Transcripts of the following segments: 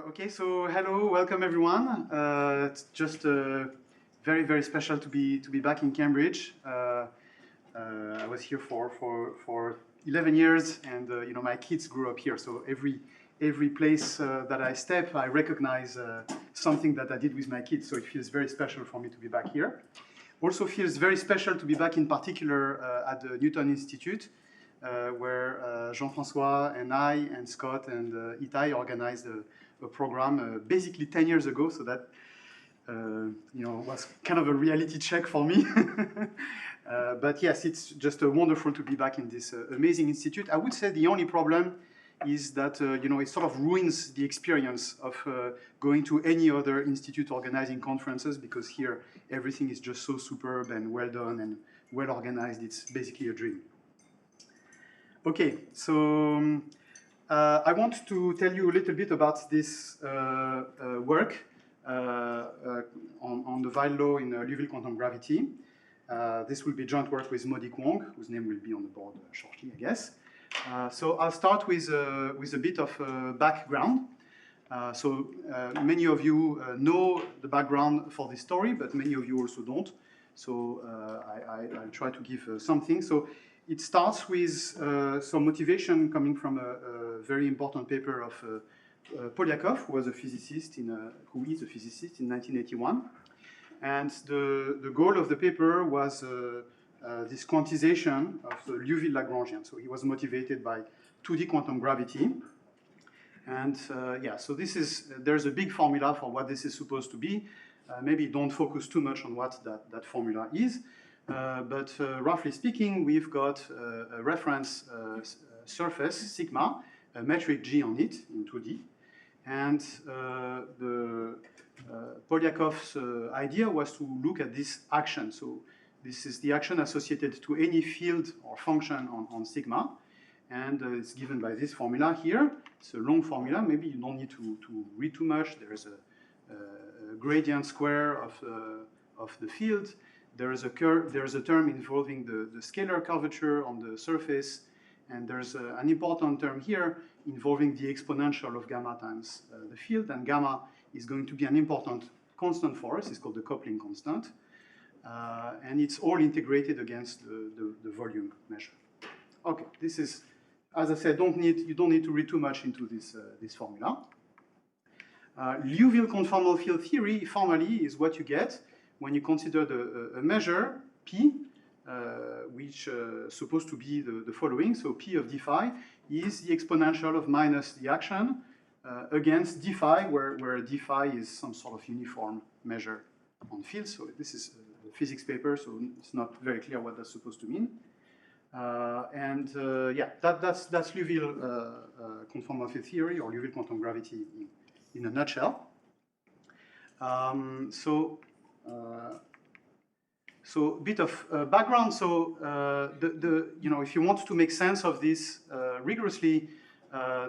Okay, so hello, welcome everyone. It's just very, very special to be back in Cambridge. I was here for 11 years, and you know, my kids grew up here. So every place that I step, I recognize something that I did with my kids. So it feels very special for me to be back here. Also feels very special to be back in particular at the Newton Institute, where Jean-François and I and Scott and Itai organized a program basically 10 years ago, so that you know, was kind of a reality check for me. But yes, it's just wonderful to be back in this amazing institute. I would say the only problem is that you know, it sort of ruins the experience of going to any other institute organizing conferences, because here everything is just so superb and well done and well organized. It's basically a dream. Okay, so I want to tell you a little bit about this work on the Weyl law in Liouville quantum gravity. This will be joint work with Modi Kwong, whose name will be on the board shortly, I guess. So I'll start with a bit of background. Many of you know the background for this story, but many of you also don't. So I'll try to give something. So it starts with some motivation coming from a very important paper of Polyakov, who is a physicist in 1981. And the goal of the paper was this quantization of the Liouville Lagrangian. So he was motivated by 2D quantum gravity. And yeah, so there's a big formula for what this is supposed to be. Maybe don't focus too much on what that formula is. But roughly speaking, we've got a reference surface, sigma, a metric G on it in 2D. And Polyakov's idea was to look at this action. So this is the action associated to any field or function on sigma. And it's given by this formula here. It's a long formula. Maybe you don't need to read too much. There's a gradient square of the field. There is a term involving the scalar curvature on the surface, and there's an important term here involving the exponential of gamma times the field, and gamma is going to be an important constant for us. It's called the coupling constant, and it's all integrated against the volume measure. Okay, this is, as I said, you don't need to read too much into this formula. Liouville conformal field theory formally is what you get when you consider a measure, P, which is supposed to be the following. So P of d phi is the exponential of minus the action against d phi, where d phi is some sort of uniform measure on fields. So this is a physics paper, so it's not very clear what that's supposed to mean. Yeah, that's Liouville conformal field theory, or Liouville quantum gravity in a nutshell. So a bit of background. So you know, if you want to make sense of this rigorously,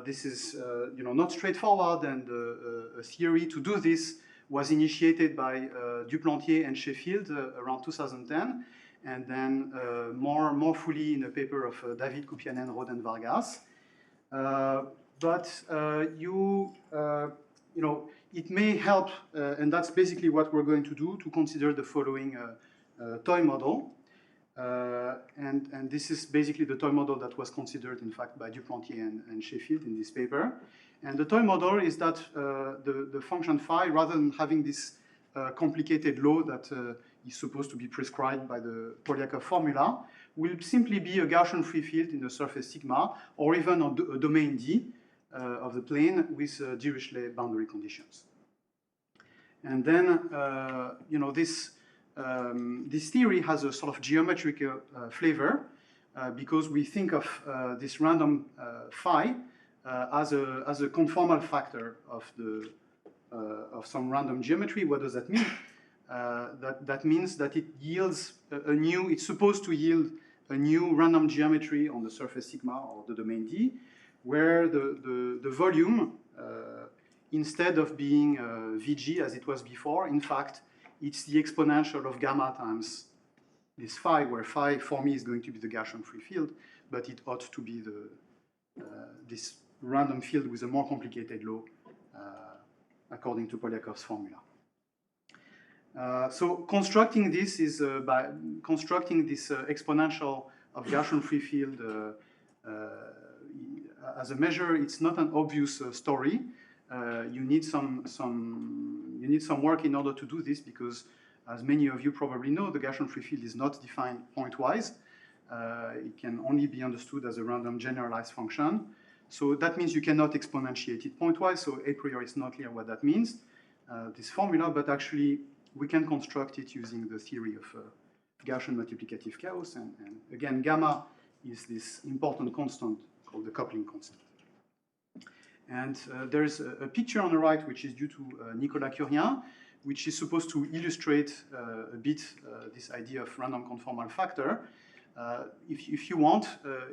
this is you know, not straightforward, and a theory to do this was initiated by Duplantier and Sheffield around 2010, and then more fully in a paper of David Kupianen, Rod, and Vargas. You know, it may help, and that's basically what we're going to do, to consider the following toy model. And this is basically the toy model that was considered, in fact, by Duplantier and Sheffield in this paper. And the toy model is that the function phi, rather than having this complicated law that is supposed to be prescribed by the Polyakov formula, will simply be a Gaussian free field in the surface sigma, or even on a domain D of the plane with Dirichlet boundary conditions. And then, you know, this theory has a sort of geometrical flavor because we think of this random phi as a conformal factor of some random geometry. What does that mean? That means that it yields it's supposed to yield a new random geometry on the surface sigma or the domain D, where the volume, instead of being Vg as it was before, in fact, it's the exponential of gamma times this phi, where phi for me is going to be the Gaussian free field, but it ought to be this random field with a more complicated law according to Polyakov's formula. So constructing this is by constructing this exponential of Gaussian free field as a measure. It's not an obvious story. You need some work in order to do this, because, as many of you probably know, the Gaussian free field is not defined pointwise. It can only be understood as a random generalized function. So that means you cannot exponentiate it pointwise. So a priori it's not clear what that means, this formula, but actually we can construct it using the theory of Gaussian multiplicative chaos. And again, gamma is this important constant called the coupling constant. And there's a picture on the right, which is due to Nicolas Curien, which is supposed to illustrate a bit this idea of random conformal factor. If you want,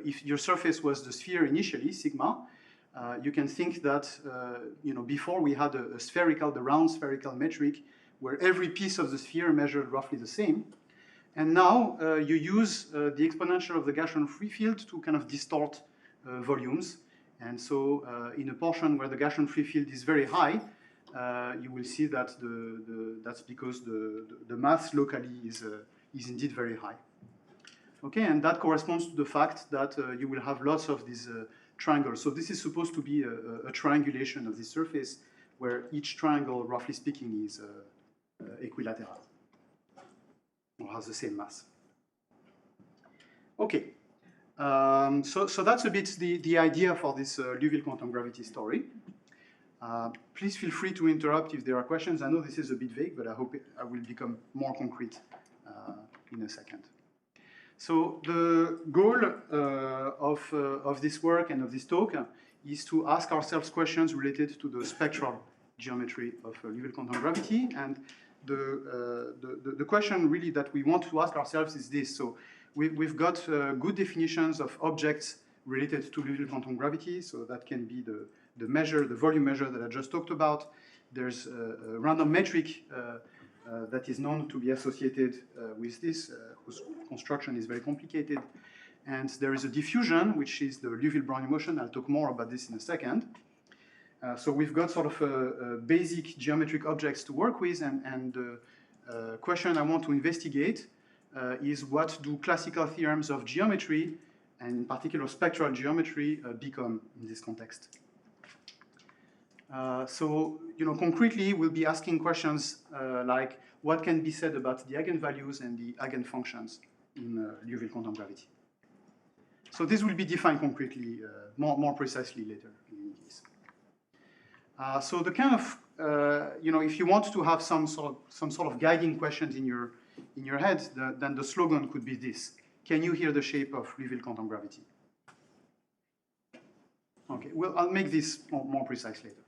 if your surface was the sphere initially, sigma, you can think that, before we had a spherical, the round spherical metric, where every piece of the sphere measured roughly the same. And now you use the exponential of the Gaussian free field to kind of distort volumes. And so in a portion where the Gaussian free field is very high, you will see that that's because the mass locally is indeed very high. Okay, and that corresponds to the fact that you will have lots of these triangles. So this is supposed to be a triangulation of the surface where each triangle, roughly speaking, is equilateral or has the same mass. Okay, so that's a bit the idea for this Liouville quantum gravity story. Please feel free to interrupt if there are questions. I know this is a bit vague, but I hope I will become more concrete in a second. So the goal of this work and of this talk is to ask ourselves questions related to the spectral geometry of Liouville quantum gravity. And the question really that we want to ask ourselves is this. So we've got good definitions of objects related to Liouville quantum gravity. So that can be the measure, the volume measure that I just talked about. There's a random metric that is known to be associated with this, whose construction is very complicated. And there is a diffusion, which is the Liouville-Brownian motion. I'll talk more about this in a second. So we've got sort of a basic geometric objects to work with, and the question I want to investigate is what do classical theorems of geometry, and in particular spectral geometry, become in this context? So, concretely, we'll be asking questions like what can be said about the eigenvalues and the eigenfunctions in Liouville quantum gravity. So this will be defined concretely, more precisely later in this. So the kind of, if you want to have some sort of guiding questions in your head, then the slogan could be this: can you hear the shape of Liouville quantum gravity? Okay, well, I'll make this more precise later.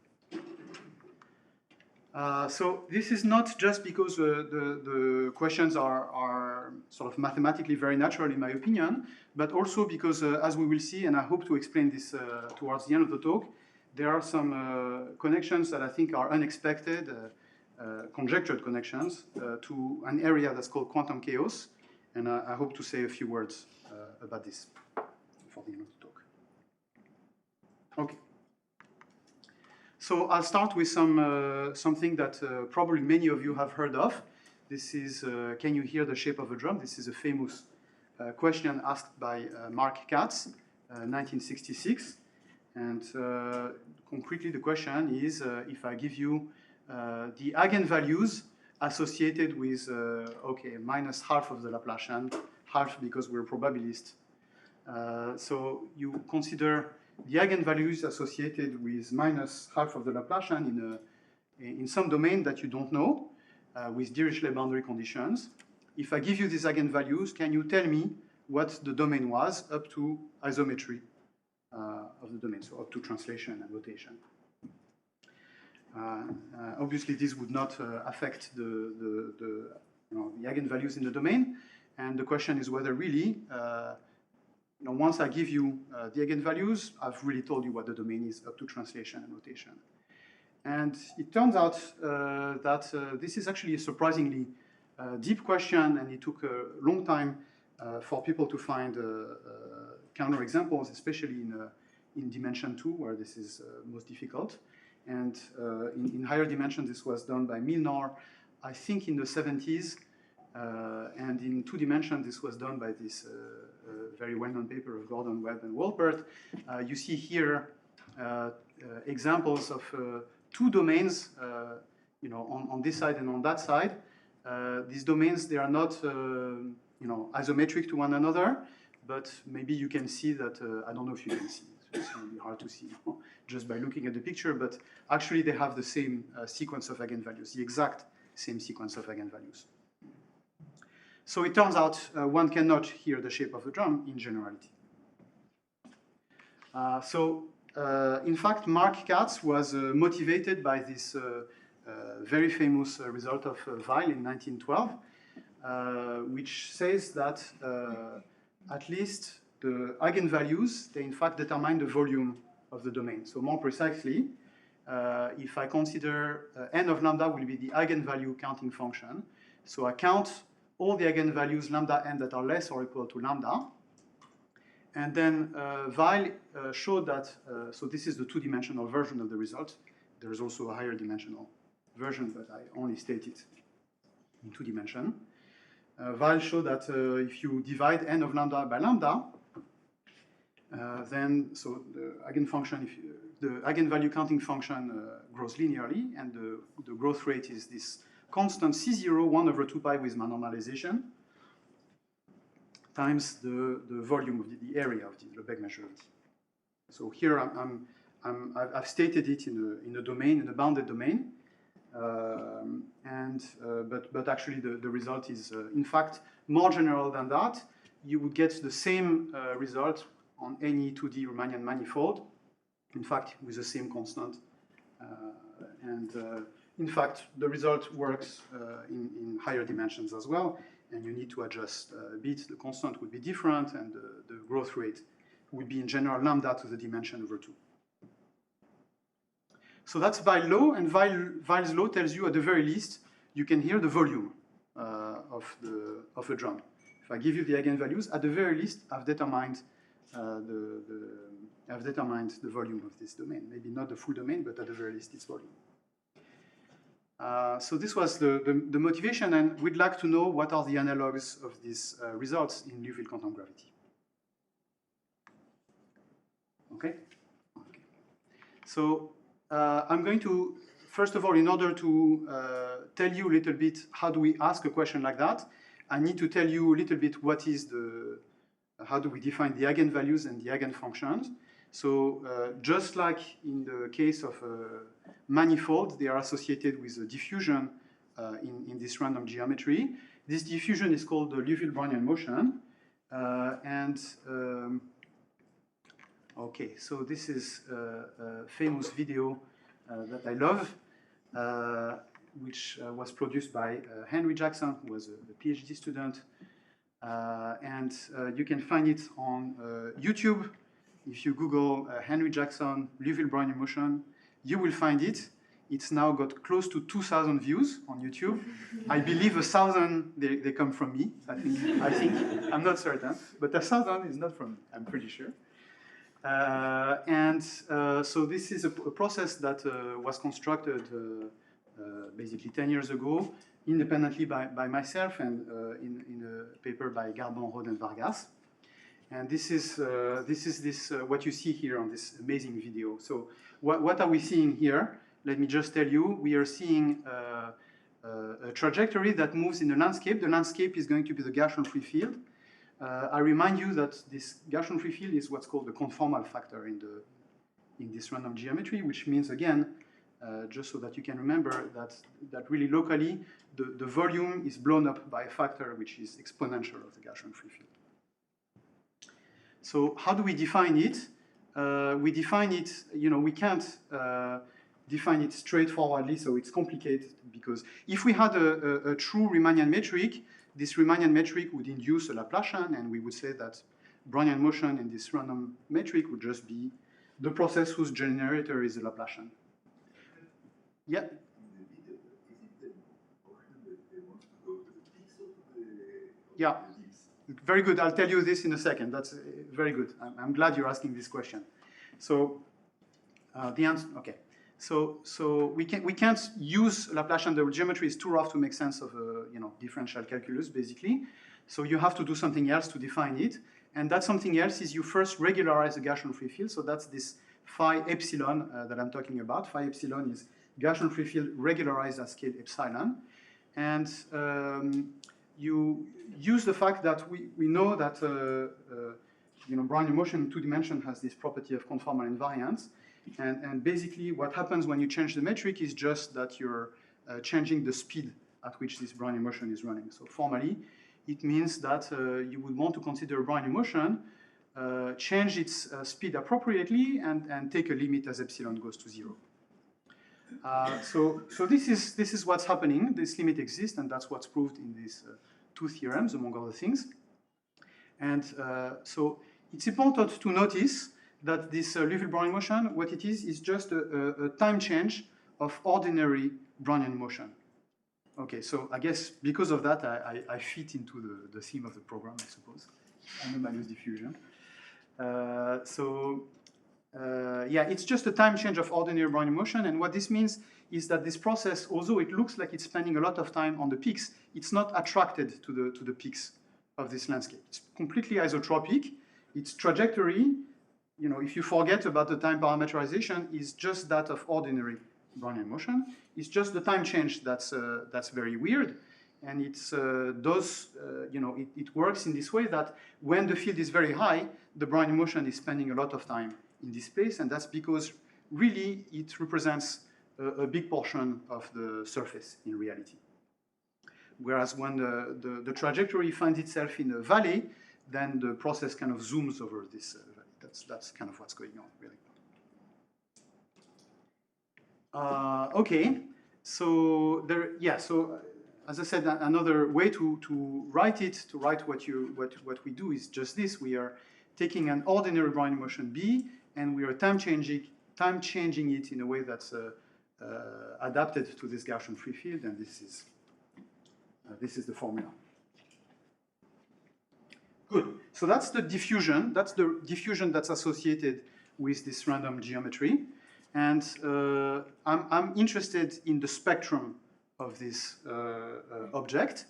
So this is not just because the questions are sort of mathematically very natural, in my opinion, but also because, as we will see, and I hope to explain this towards the end of the talk, there are some connections that I think are unexpected, conjectured connections to an area that's called quantum chaos, and I hope to say a few words about this for the end of the talk. Okay. So I'll start with something that probably many of you have heard of. This is, can you hear the shape of a drum? This is a famous question asked by Mark Katz, 1966. And concretely, the question is, if I give you the eigenvalues associated with, minus half of the Laplacian, half because we're probabilist. So you consider the eigenvalues associated with minus half of the Laplacian in some domain that you don't know, with Dirichlet boundary conditions. If I give you these eigenvalues, can you tell me what the domain was up to isometry of the domain, so up to translation and rotation? Obviously, this would not affect the eigenvalues in the domain, and the question is whether really once I give you the eigenvalues, I've really told you what the domain is up to translation and rotation. And it turns out that this is actually a surprisingly deep question, and it took a long time for people to find counterexamples, especially in dimension 2, where this is most difficult. And in higher dimensions, this was done by Milnor, I think in the 70s. And in 2 dimensions, this was done by this very well-known paper of Gordon, Webb, and Wolpert. You see here examples of 2 domains, on this side and on that side. These domains, they are not, isometric to one another, but maybe you can see that, I don't know if you can see, it's going to be hard to see just by looking at the picture, but actually they have the same sequence of eigenvalues, the exact same sequence of eigenvalues. So it turns out one cannot hear the shape of the drum in generality. In fact, Mark Katz was motivated by this very famous result of Weyl in 1912, which says that at least the eigenvalues, they in fact determine the volume of the domain. So more precisely, if I consider n of lambda will be the eigenvalue counting function, so I count all the eigenvalues lambda n that are less or equal to lambda, and then Weyl showed that, so this is the 2-dimensional version of the result. There's also a higher dimensional version, but I only state it in 2 dimensions. Weyl showed that if you divide n of lambda by lambda, then so the eigenfunction, the eigenvalue counting function grows linearly, and the growth rate is this constant C0, 1 over 2 pi with my normalization, times the volume of the area of the Lebesgue measure of t. So here I've stated it in a domain, in a bounded domain, but actually the result is in fact more general than that. You would get the same result on any 2D Riemannian manifold, in fact with the same constant, in fact the result works in higher dimensions as well, and you need to adjust a bit. The constant would be different, and the growth rate would be in general lambda to the dimension over 2. So that's Weyl's law, and Weyl's law tells you at the very least you can hear the volume of a drum. If I give you the eigenvalues, at the very least I've determined the volume of this domain. Maybe not the full domain, but at the very least its volume. So this was the motivation, and we'd like to know what are the analogs of these results in Liouville quantum gravity. Okay? So I'm going to, first of all, in order to tell you a little bit how do we ask a question like that, I need to tell you a little bit what is how do we define the eigenvalues and the eigenfunctions. So just like in the case of manifolds, they are associated with a diffusion in this random geometry. This diffusion is called the Liouville Brownian motion. Okay, so this is a famous video that I love, which was produced by Henry Jackson, who was a PhD student. You can find it on YouTube. If you Google Henry Jackson Liouville Brownian motion, you will find it. It's now got close to 2,000 views on YouTube. I believe 1,000 they come from me. I think I'm not certain, but 1,000 is not from me. I'm pretty sure. So this is a process that was constructed basically 10 years ago, independently by myself and in a paper by Garbon, Rode, and Vargas. And this is what you see here on this amazing video. So what are we seeing here? Let me just tell you, we are seeing a trajectory that moves in the landscape. The landscape is going to be the Gaussian free field. I remind you that this Gaussian free field is what's called the conformal factor in this random geometry, which means, again, just so that you can remember that really locally, the volume is blown up by a factor which is exponential of the Gaussian free field. So how do we define it? We define it, we can't define it straightforwardly, so it's complicated, because if we had a true Riemannian metric, this Riemannian metric would induce a Laplacian, and we would say that Brownian motion in this random metric would just be the process whose generator is a Laplacian. Yeah? Yeah, very good. I'll tell you this in a second. That's very good. I'm glad you're asking this question. So the answer, okay. So we can't use Laplacian. The geometry is too rough to make sense of differential calculus basically. So you have to do something else to define it, and that something else is you first regularize the Gaussian free field. So that's this phi epsilon that I'm talking about. Phi epsilon is Gaussian free field regularized at scale epsilon, and you use the fact that we know that Brownian motion in 2 dimensions has this property of conformal invariance. And basically what happens when you change the metric is just that you're changing the speed at which this Brownian motion is running. So formally, it means that you would want to consider Brownian motion, change its speed appropriately, and take a limit as epsilon goes to 0. So this is what's happening. This limit exists, and that's what's proved in these 2 theorems, among other things. And so it's important to notice that this Liouville Brownian motion, what it is just a time change of ordinary Brownian motion. Okay, so I guess because of that, I fit into the theme of the program, I suppose, anomalous diffusion. Yeah, it's just a time change of ordinary Brownian motion, and what this means is that this process, although it looks like it's spending a lot of time on the peaks, it's not attracted to the peaks of this landscape. It's completely isotropic. Its trajectory, if you forget about the time parameterization, is just that of ordinary Brownian motion. It's just the time change that's very weird, and it works in this way that when the field is very high, the Brownian motion is spending a lot of time in this place, and that's because really it represents a big portion of the surface in reality. Whereas when the trajectory finds itself in a valley, then the process kind of zooms over this valley. That's kind of what's going on, really. Okay, so so as I said, another way to write what we do is just this. We are taking an ordinary Brownian motion B, and we are time changing it in a way that's adapted to this Gaussian free field, and this is the formula. Good. So that's the diffusion. That's the diffusion that's associated with this random geometry. And I'm interested in the spectrum of this object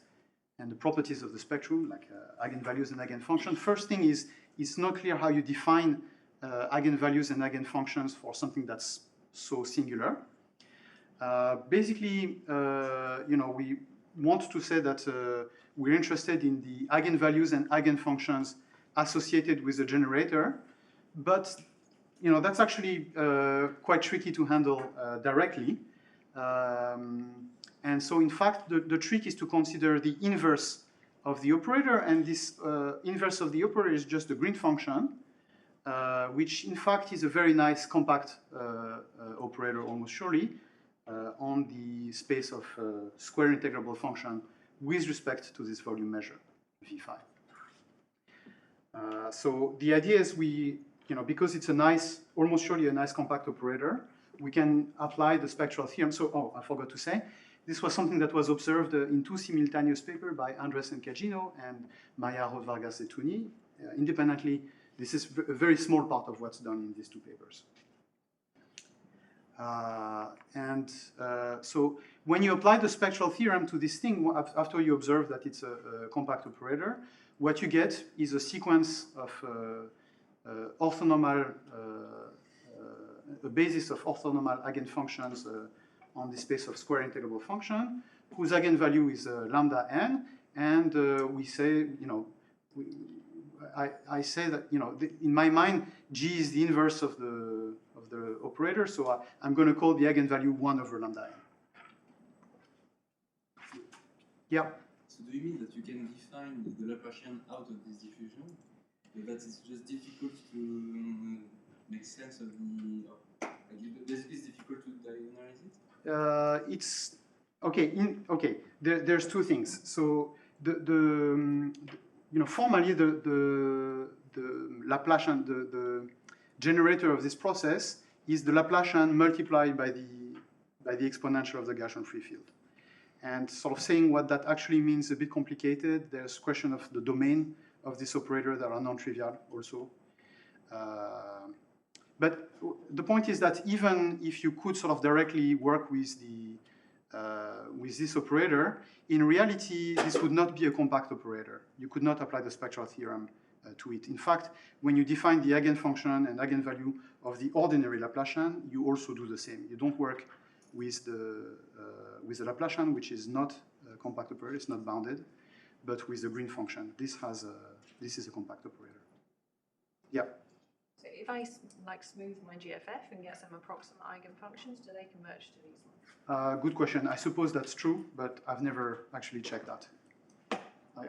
and the properties of the spectrum, like eigenvalues and eigenfunctions. First thing is, it's not clear how you define eigenvalues and eigenfunctions for something that's so singular. Basically, we want to say that we're interested in the eigenvalues and eigenfunctions associated with the generator, but that's actually quite tricky to handle directly. And so in fact, the trick is to consider the inverse of the operator, and this inverse of the operator is just the green function, which in fact is a very nice compact operator, almost surely, on the space of square integrable function with respect to this volume measure, V phi. So the idea is because it's a nice, almost surely a nice compact operator, we can apply the spectral theorem. So, I forgot to say, this was something that was observed in 2 simultaneous papers by Andres and Cagino and Maya Vargas et Tuni. Independently, this is a very small part of what's done in these 2 papers. So when you apply the spectral theorem to this thing, after you observe that it's a compact operator, what you get is a sequence of orthonormal, a basis of orthonormal eigenfunctions on the space of square integrable function, whose eigenvalue is lambda n, and we say, I say that, in my mind, G is the inverse of the operator, so I'm going to call the eigenvalue 1 over lambda n. Yeah? So do you mean that you can define the Laplacian out of this diffusion, but that it's just difficult to make sense of it's difficult to diagonalize it? It's okay. There's 2 things. So formally the Laplacian, the generator of this process is the Laplacian multiplied by the exponential of the Gaussian free field. And sort of saying what that actually means is a bit complicated. There's a question of the domain of this operator that are non-trivial also. But the point is that even if you could sort of directly work with this operator, in reality, this would not be a compact operator. You could not apply the spectral theorem to it. In fact, when you define the eigenfunction and eigenvalue of the ordinary Laplacian, you also do the same. You don't work with the Laplacian, which is not a compact operator, it's not bounded, but with the green function. This is a compact operator. Yeah. So if I like smooth my GFF and get some approximate eigenfunctions, do they converge to these ones? Good question. I suppose that's true, but I've never actually checked that.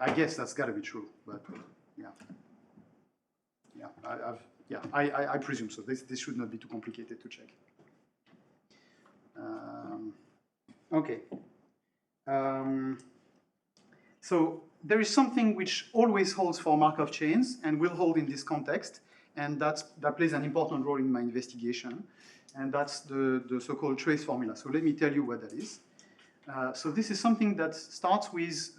I guess that's got to be true, but yeah. Yeah, I presume so. This should not be too complicated to check. Okay. So there is something which always holds for Markov chains and will hold in this context, and that plays an important role in my investigation, and that's the so-called trace formula. So let me tell you what that is. So this is something that starts with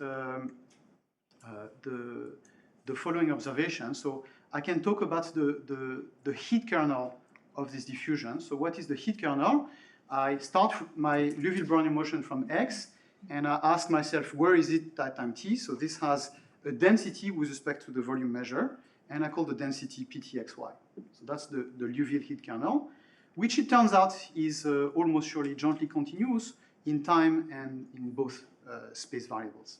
the following observation. So I can talk about the heat kernel of this diffusion. So what is the heat kernel? I start my Liouville Brownian motion from X, and I ask myself, where is it at time t? So this has a density with respect to the volume measure, and I call the density PTXY. So that's the Liouville heat kernel, which it turns out is almost surely jointly continuous in time and in both space variables.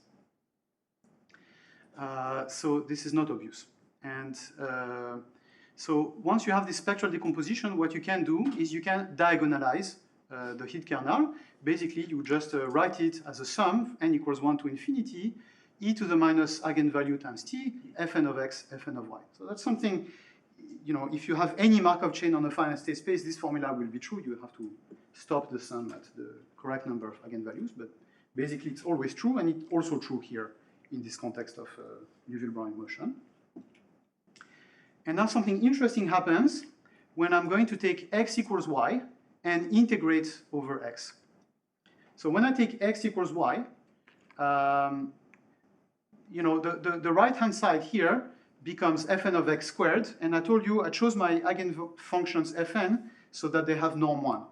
So this is not obvious. And so once you have this spectral decomposition, what you can do is you can diagonalize the heat kernel. Basically, you just write it as a sum, n equals 1 to infinity, e to the minus eigenvalue times t, fn of x, fn of y. So that's something, you know, if you have any Markov chain on a finite state space, this formula will be true. You have to stop the sum at the correct number of eigenvalues, but basically it's always true, and it's also true here in this context of Liouville Brownian motion. And now something interesting happens when I'm going to take x equals y and integrate over x. So when I take x equals y, you know, the right-hand side here becomes fn of x squared, and I told you I chose my eigenfunctions fn so that they have norm 1.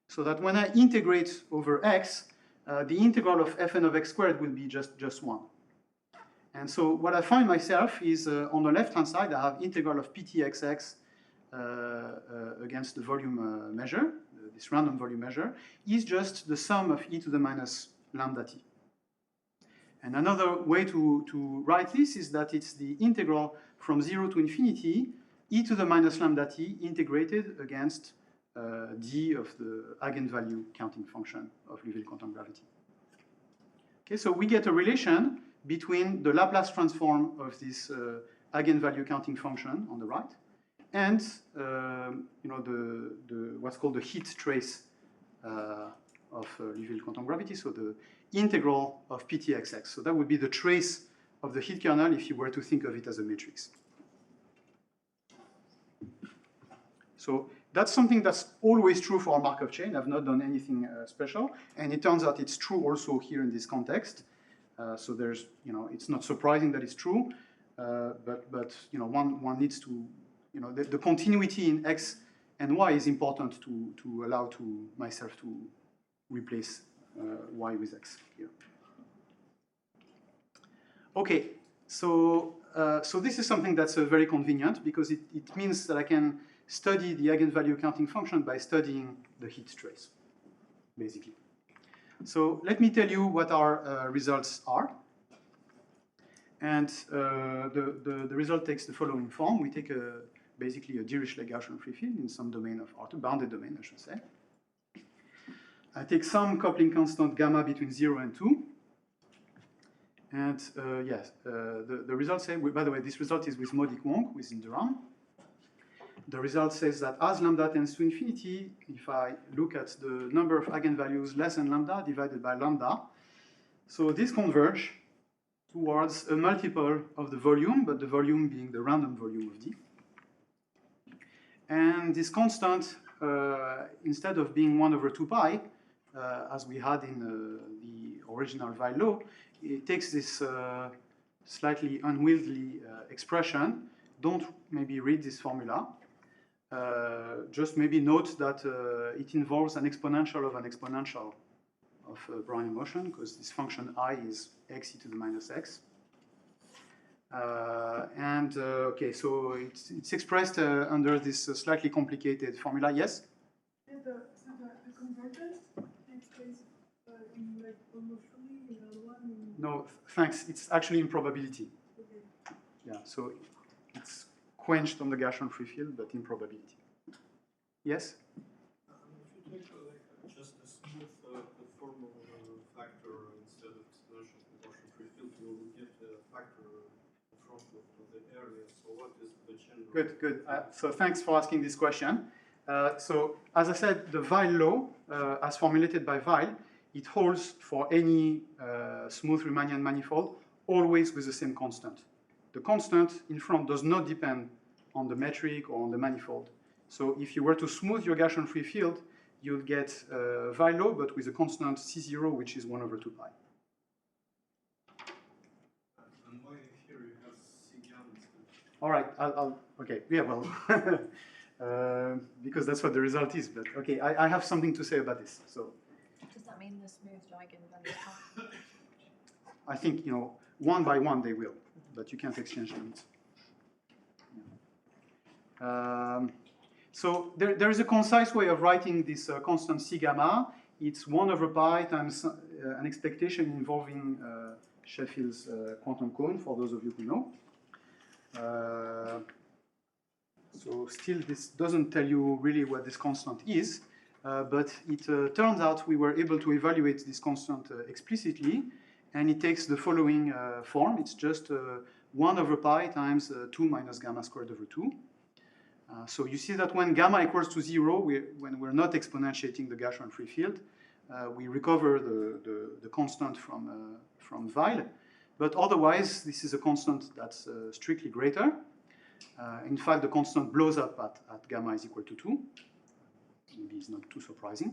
So that when I integrate over x, the integral of fn of x squared will be just 1. And so what I find myself is on the left-hand side, I have integral of ptxx against the volume measure, this random volume measure, is just the sum of e to the minus lambda t. And another way to write this is that it's the integral from 0 to infinity, e to the minus lambda t integrated against d of the eigenvalue counting function of Liouville quantum gravity. Okay, so we get a relation between the Laplace transform of this eigenvalue counting function on the right and you know, what's called the heat trace of Liouville quantum gravity, so the integral of ptxx. So that would be the trace of the heat kernel if you were to think of it as a matrix. So that's something that's always true for a Markov chain. I've not done anything special, and it turns out it's true also here in this context. So there's, you know, it's not surprising that it's true, but you know, one needs to, you know, the continuity in x and y is important to allow to myself to replace y with x here. Okay, so this is something that's very convenient because it means that I can study the eigenvalue counting function by studying the heat trace, basically. So let me tell you what our results are. And the result takes the following form. We take basically a Dirichlet Gaussian free field in some domain of R2, bounded domain, I should say. I take some coupling constant gamma between 0 and 2. And yes, the result says, by the way, this result is with modic Wonk within the RAM. The result says that as lambda tends to infinity, if I look at the number of eigenvalues less than lambda divided by lambda, so this converge towards a multiple of the volume, but the volume being the random volume of D. And this constant, instead of being 1 over 2 pi, as we had in the original Weyl law, it takes this slightly unwieldy expression. Don't maybe read this formula. just maybe note that it involves an exponential of an exponential of Brownian motion, because this function I is x e to the minus x. Okay, so it's expressed under this slightly complicated formula. Yes? Yeah, the convergence takes place in like almost fully in L1. No, thanks. It's actually in probability. Okay. Yeah, so it's quenched on the Gaussian free field, but in probability. Yes? If you take like just a smooth conformal factor instead of exponential proportion free field, you will get a factor in front of the area. So what is the general? Good, good. So thanks for asking this question. So as I said, the Weyl law, as formulated by Weyl, it holds for any smooth Riemannian manifold, always with the same constant. The constant in front does not depend on the metric or on the manifold. So if you were to smooth your Gaussian free field, you'll get Weyl law, but with a constant C0, which is 1 over 2 pi. And why here you have C gamma instead? All right, okay, yeah, well, because that's what the result is, but okay, I have something to say about this, so. Does that mean the smoothed eigenvalues can't? I think, you know, one by one they will, but you can't exchange limits. So there is a concise way of writing this constant C gamma. It's 1 over pi times an expectation involving Sheffield's quantum cone, for those of you who know. So still, this doesn't tell you really what this constant is, but it turns out we were able to evaluate this constant explicitly, and it takes the following form. It's just 1 over pi times 2 minus gamma squared over 2. So you see that when gamma equals to 0, when we're not exponentiating the Gaussian free field, we recover the constant from Weyl. But otherwise, this is a constant that's strictly greater. In fact, the constant blows up at gamma is equal to 2. Maybe it's not too surprising.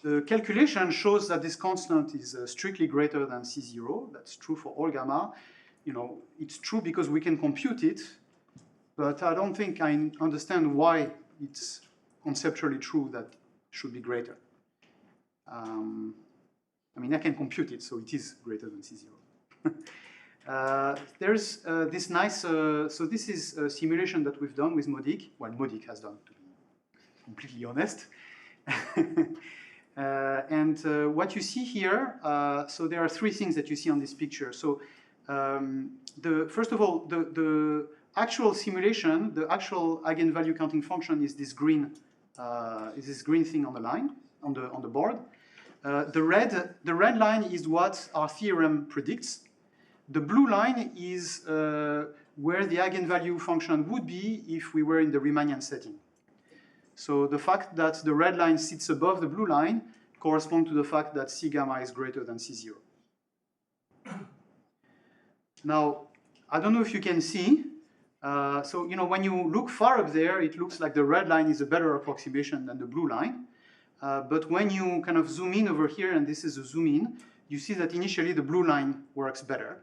The calculation shows that this constant is strictly greater than C0. That's true for all gamma. You know, it's true because we can compute it, but I don't think I understand why it's conceptually true that it should be greater. I mean, I can compute it, so it is greater than C0. There's this nice, so this is a simulation that we've done with Modic. Well, Modic has done, to be completely honest. What you see here, so there are three things that you see on this picture. So first of all, the actual simulation, the actual eigenvalue counting function is this green thing on the line, on the board. The red line is what our theorem predicts. The blue line is where the eigenvalue function would be if we were in the Riemannian setting. So the fact that the red line sits above the blue line corresponds to the fact that C gamma is greater than C0. Now, I don't know if you can see. So, you know, when you look far up there, it looks like the red line is a better approximation than the blue line. But when you kind of zoom in over here, and this is a zoom in, you see that initially the blue line works better.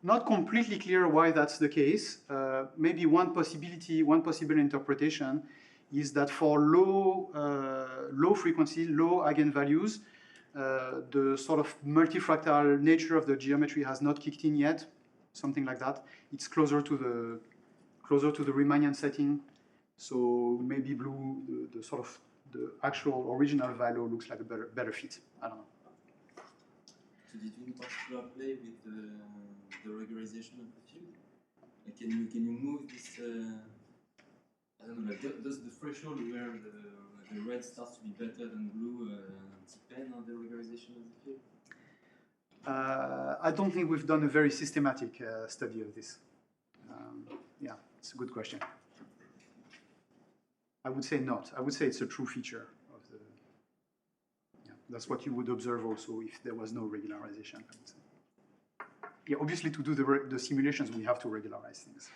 Not completely clear why that's the case. Maybe one possible interpretation is that for low frequency, low eigenvalues, the sort of multifractal nature of the geometry has not kicked in yet, something like that. It's closer to the Riemannian setting, so maybe blue, the sort of the actual original value looks like a better fit. I don't know. So did you in particular play with the regularization of the field? Like can you move this? I don't know. Like does the threshold where the red starts to be better than blue depend on the regularization of the field? I don't think we've done a very systematic study of this. Yeah, it's a good question. I would say not. I would say it's a true feature of the. Yeah, that's what you would observe also if there was no regularization, I would say. Yeah, obviously to do the simulations, we have to regularize things.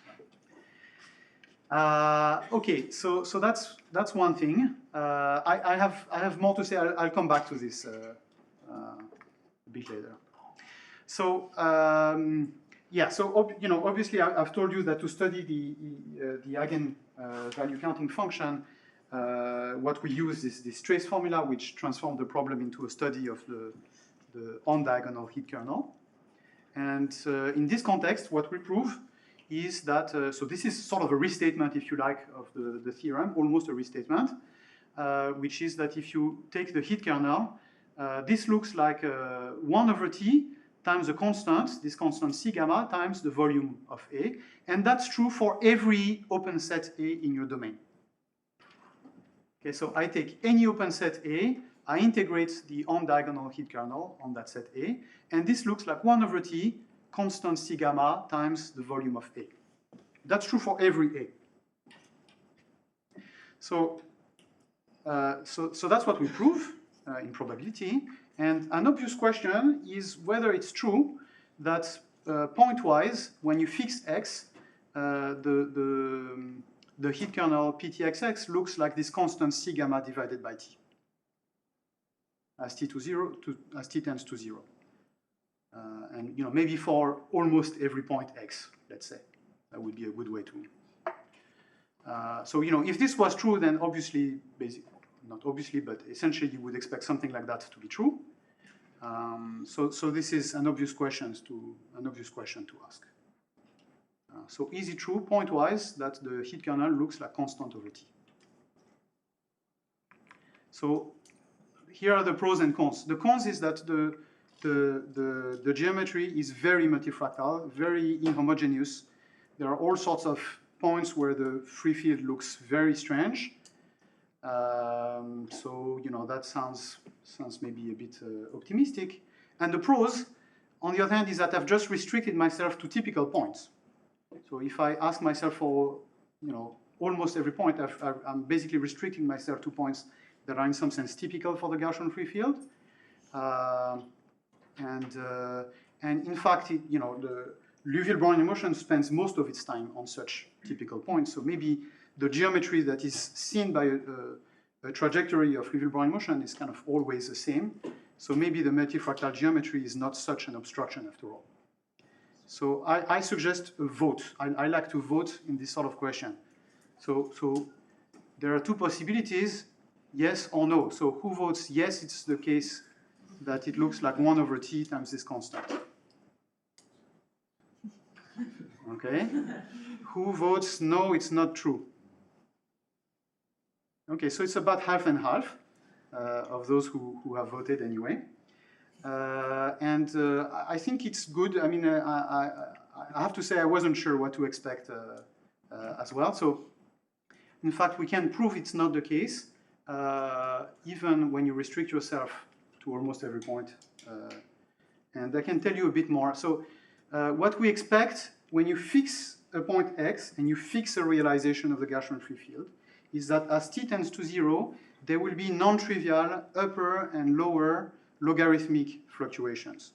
Okay, so that's one thing. I have more to say. I'll come back to this a bit later. So Yeah, so obviously I've told you that to study the eigenvalue counting function, what we use is this trace formula, which transforms the problem into a study of the on-diagonal heat kernel. And in this context, what we prove is that, so this is sort of a restatement, if you like, of the theorem, almost a restatement, which is that if you take the heat kernel, this looks like 1 over T times a constant, this constant C gamma, times the volume of A. And that's true for every open set A in your domain. Okay, so I take any open set A, I integrate the on-diagonal heat kernel on that set A, and this looks like 1 over T constant C gamma times the volume of A. That's true for every A. So that's what we prove in probability. And an obvious question is whether it's true that pointwise, when you fix X, the heat kernel PTXX looks like this constant C gamma divided by T as T tends to 0. And maybe for almost every point X, let's say. That would be a good way to. So if this was true, then obviously, not obviously, but essentially you would expect something like that to be true. So this is an obvious question to ask. So is it true, pointwise, that the heat kernel looks like constant over T? So here are the pros and cons. The cons is that the geometry is very multifractal, very inhomogeneous. There are all sorts of points where the free field looks very strange. So that sounds maybe a bit optimistic. And the pros, on the other hand, is that I've just restricted myself to typical points. So if I ask myself for almost every point, I'm basically restricting myself to points that are in some sense typical for the Gaussian free field. And in fact, the Liouville Brownian motion spends most of its time on such typical points. So maybe the geometry that is seen by a trajectory of Liouville Brownian motion is kind of always the same. So maybe the multifractal geometry is not such an obstruction after all. So I suggest a vote. I like to vote in this sort of question. So there are two possibilities, yes or no. So who votes yes, it's the case that it looks like 1 over T times this constant. Okay. Who votes no, it's not true? Okay, so it's about half and half of those who have voted anyway. And I think it's good. I mean, I have to say I wasn't sure what to expect as well. So, in fact, we can prove it's not the case, even when you restrict yourself to almost every point. And I can tell you a bit more. So, what we expect when you fix a point X and you fix a realization of the Gaussian free field is that as T tends to 0, there will be non-trivial upper and lower logarithmic fluctuations.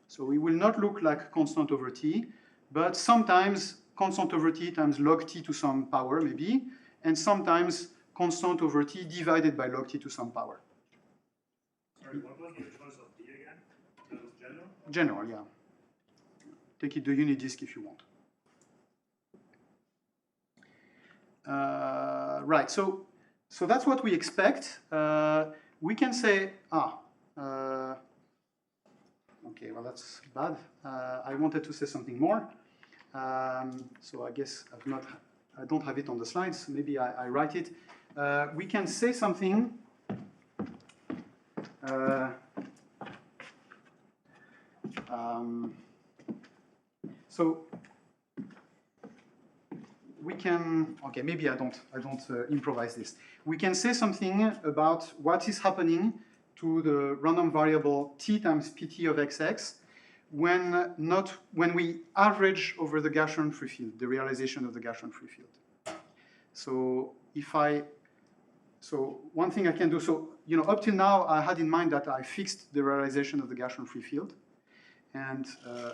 So we will not look like constant over T, but sometimes constant over T times log T to some power, maybe, and sometimes constant over T divided by log T to some power. Sorry, what was the choice of D again? That was general? General, yeah. Take it the unit disk if you want. Right, so that's what we expect. We can say, okay, well that's bad. I wanted to say something more. So I guess I don't have it on the slides. Maybe I write it. We can say something. So we can, okay, maybe I don't improvise this. We can say something about what is happening to the random variable T times Pt of xx when we average over the Gaussian free field, the realization of the Gaussian free field. So one thing I can do, up till now I had in mind that I fixed the realization of the Gaussian free field, and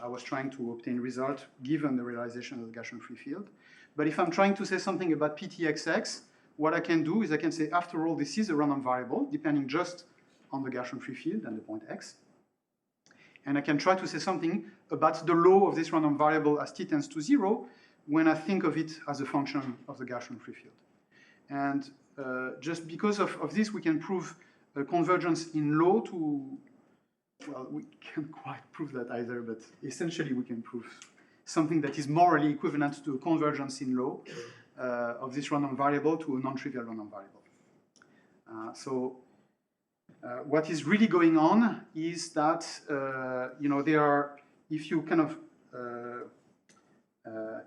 I was trying to obtain result given the realization of the Gaussian free field. But if I'm trying to say something about PTXX, what I can do is I can say, after all, this is a random variable, depending just on the Gaussian free field and the point x. And I can try to say something about the law of this random variable as t tends to 0 when I think of it as a function of the Gaussian free field. And just because of this, we can prove a convergence in law to, well, we can't quite prove that either, but essentially we can prove something that is morally equivalent to a convergence in law of this random variable to a non-trivial random variable. What is really going on is that, you know, there are, if you kind of,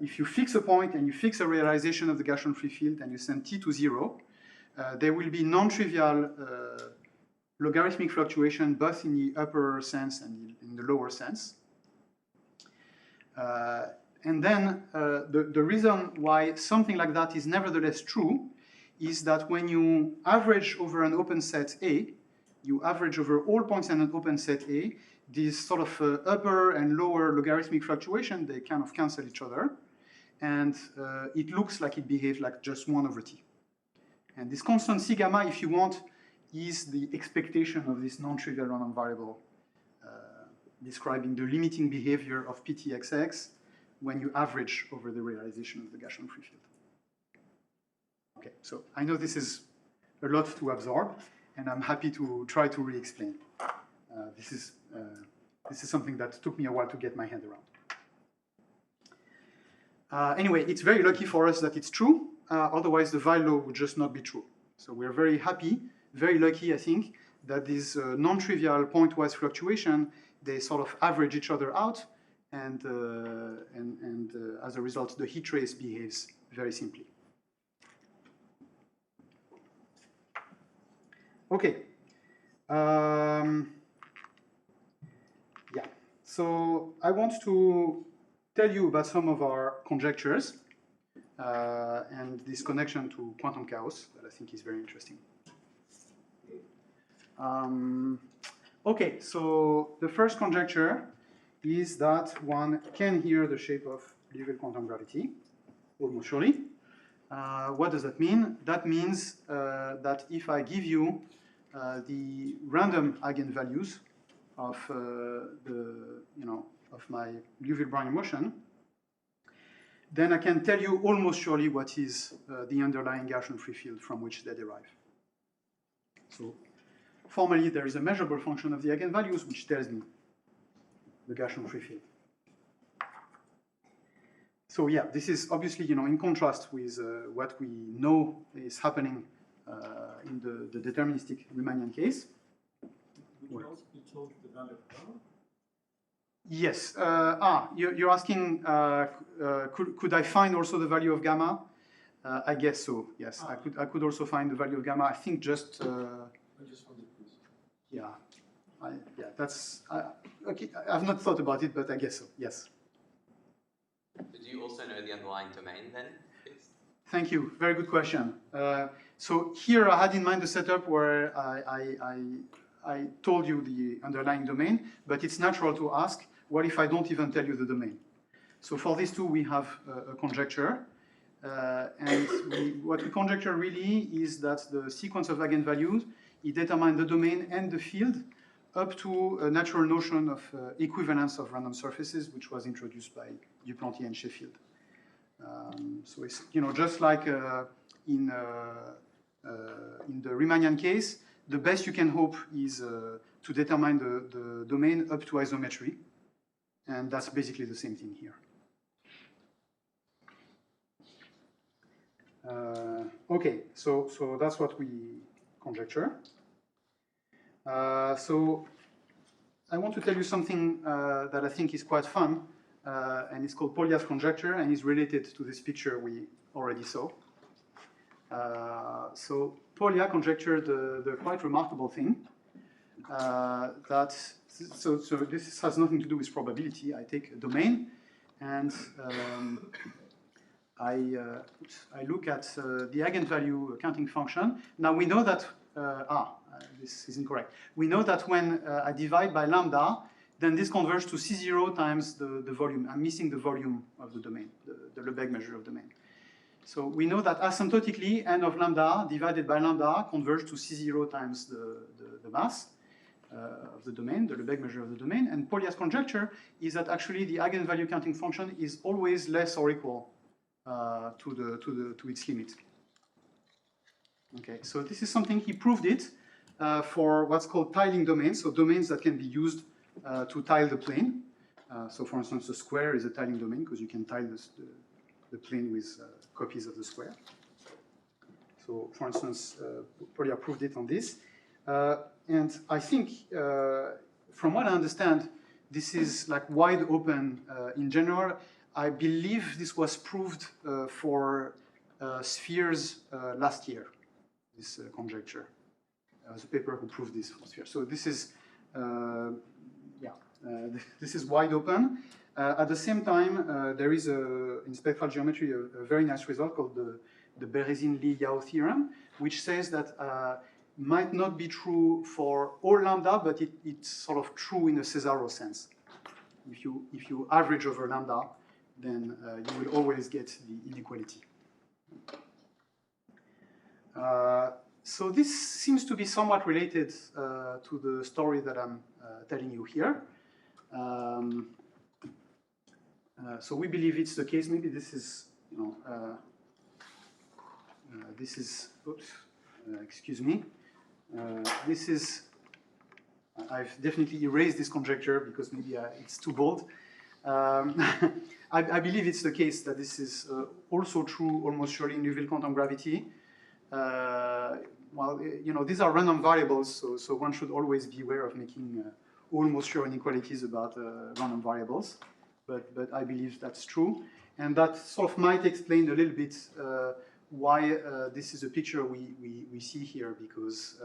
if you fix a point and you fix a realization of the Gaussian free field and you send t to 0, there will be non-trivial logarithmic fluctuation both in the upper sense and in the lower sense. And then the reason why something like that is nevertheless true is that when you average over an open set A, you average over all points in an open set A, these sort of upper and lower logarithmic fluctuation, they kind of cancel each other. And it looks like it behaves like just 1 over t. And this constant C gamma, if you want, is the expectation of this non-trivial random variable describing the limiting behavior of PTXX when you average over the realization of the Gaussian free field. Okay, so I know this is a lot to absorb, and I'm happy to try to re-explain. This is something that took me a while to get my hand around. Anyway, it's very lucky for us that it's true. Otherwise, the Weyl law would just not be true. So we're very happy, very lucky, I think, that these non-trivial pointwise fluctuation, they sort of average each other out, and as a result, the heat trace behaves very simply. Okay. Yeah. So I want to tell you about some of our conjectures and this connection to quantum chaos that I think is very interesting. Okay, so the first conjecture is that one can hear the shape of Liouville quantum gravity, almost surely. What does that mean? That means that if I give you the random eigenvalues of of my Liouville Brownian motion, then I can tell you almost surely what is the underlying Gaussian free field from which they derive. So formally, there is a measurable function of the eigenvalues which tells me the Gaussian free field. So yeah, this is obviously, you know, in contrast with what we know is happening in the deterministic Riemannian case. Would you also be told the value of gamma? Yes. You're asking, could I find also the value of gamma? I guess so. Yes, I could also find the value of gamma. I think just. I just wanted to. Yeah. That's. Okay. I've not thought about it, but I guess so. Yes. Do you also know the underlying domain then? Thank you. Very good question. So here I had in mind the setup where I told you the underlying domain, but it's natural to ask, what if I don't even tell you the domain? So for these two, we have a conjecture. And what we conjecture really is that the sequence of eigenvalues, it determines the domain and the field up to a natural notion of equivalence of random surfaces, which was introduced by Duplantier and Sheffield. So it's, you know, just like in the Riemannian case, the best you can hope is to determine the domain up to isometry, and that's basically the same thing here. Okay, so that's what we conjecture. So I want to tell you something that I think is quite fun, and it's called Polya's conjecture, and is related to this picture we already saw. So Polya conjectured the quite remarkable thing that, so this has nothing to do with probability. I take a domain, and I look at the eigenvalue counting function. Now we know that, this is incorrect. We know that when I divide by lambda, then this converges to C0 times the volume. I'm missing the volume of the domain, the Lebesgue measure of domain. So we know that asymptotically, n of lambda divided by lambda converges to C0 times the mass. of the domain, the Lebesgue measure of the domain. And Polya's conjecture is that actually the eigenvalue counting function is always less or equal to its limit. Okay, so this is something he proved it for what's called tiling domains, so domains that can be used to tile the plane. So for instance, a square is a tiling domain because you can tile the plane with copies of the square. So for instance, Polya proved it on this. And I think, from what I understand, this is like wide open in general. I believe this was proved for spheres last year, this conjecture. The paper who proved this for spheres. So this is, this is wide open. At the same time, there is in spectral geometry a very nice result called the Berezin-Li-Yao theorem, which says that might not be true for all lambda, but it's sort of true in a Cesaro sense. If you average over lambda, then you will always get the inequality. So this seems to be somewhat related to the story that I'm telling you here. So we believe it's the case. Maybe this is, this is, oops, excuse me. This is, I've definitely erased this conjecture because maybe it's too bold. I believe it's the case that this is also true almost surely in Liouville quantum gravity. Well, these are random variables, so one should always be aware of making almost sure inequalities about random variables. But I believe that's true. And that sort of might explain a little bit why this is a picture we see here, because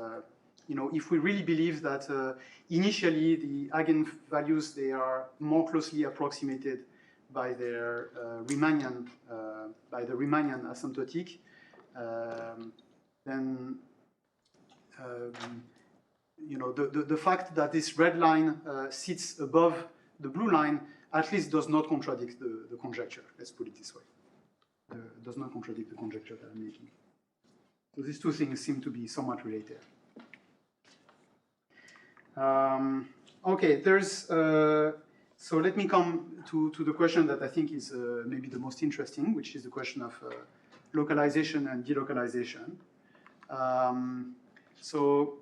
if we really believe that initially the eigenvalues, they are more closely approximated by their Riemannian, by the Riemannian asymptotic, then the fact that this red line sits above the blue line at least does not contradict the conjecture. Let's put it this way. Does not contradict the conjecture that I'm making. So these two things seem to be somewhat related. Okay, there's so let me come to the question that I think is maybe the most interesting, which is the question of localization and delocalization. So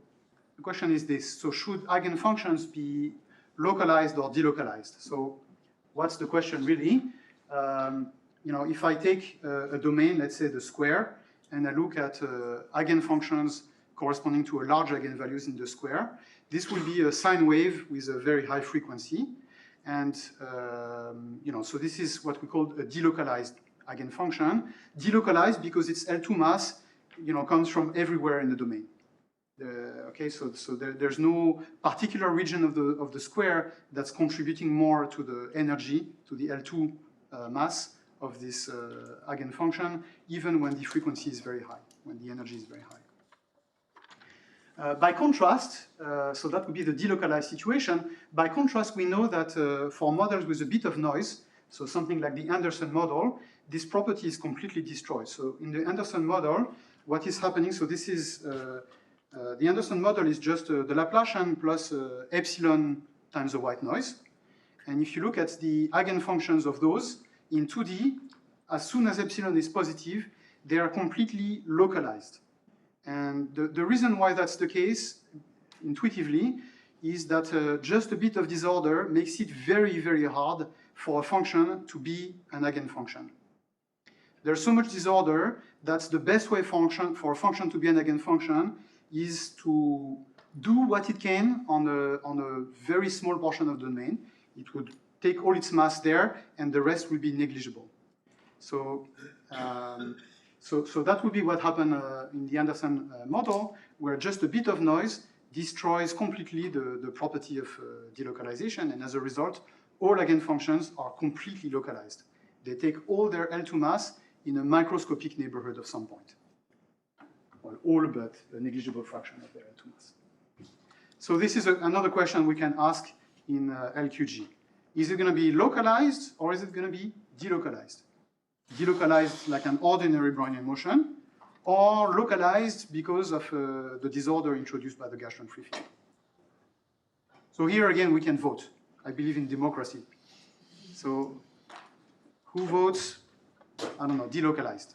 the question is this: so should eigenfunctions be localized or delocalized? So what's the question really? If I take a domain, let's say the square, and I look at eigenfunctions corresponding to a large eigenvalues in the square, this will be a sine wave with a very high frequency. And so this is what we call a delocalized eigenfunction. Delocalized because its L2 mass comes from everywhere in the domain. Okay, so there's no particular region of the square that's contributing more to the energy, to the L2 mass of this eigenfunction, even when the frequency is very high, when the energy is very high. By contrast, so that would be the delocalized situation. By contrast, we know that for models with a bit of noise, so something like the Anderson model, this property is completely destroyed. So in the Anderson model, what is happening, so this is, the Anderson model is just the Laplacian plus epsilon times the white noise. And if you look at the eigenfunctions of those in 2D, as soon as epsilon is positive, they are completely localized. And the reason why that's the case, intuitively, is that just a bit of disorder makes it very, very hard for a function to be an eigenfunction. There's so much disorder that the best way for a function to be an eigenfunction is to do what it can on a very small portion of the domain. It would take all its mass there, and the rest will be negligible. So that would be what happened in the Anderson model, where just a bit of noise destroys completely the property of delocalization, and as a result, all eigenfunctions are completely localized. They take all their L2 mass in a microscopic neighborhood of some point. Well, all but a negligible fraction of their L2 mass. So this is another question we can ask in LQG. Is it going to be localized, or is it going to be delocalized? Delocalized like an ordinary Brownian motion, or localized because of the disorder introduced by the Gaussian free field. So here again, we can vote. I believe in democracy. So who votes, I don't know, delocalized?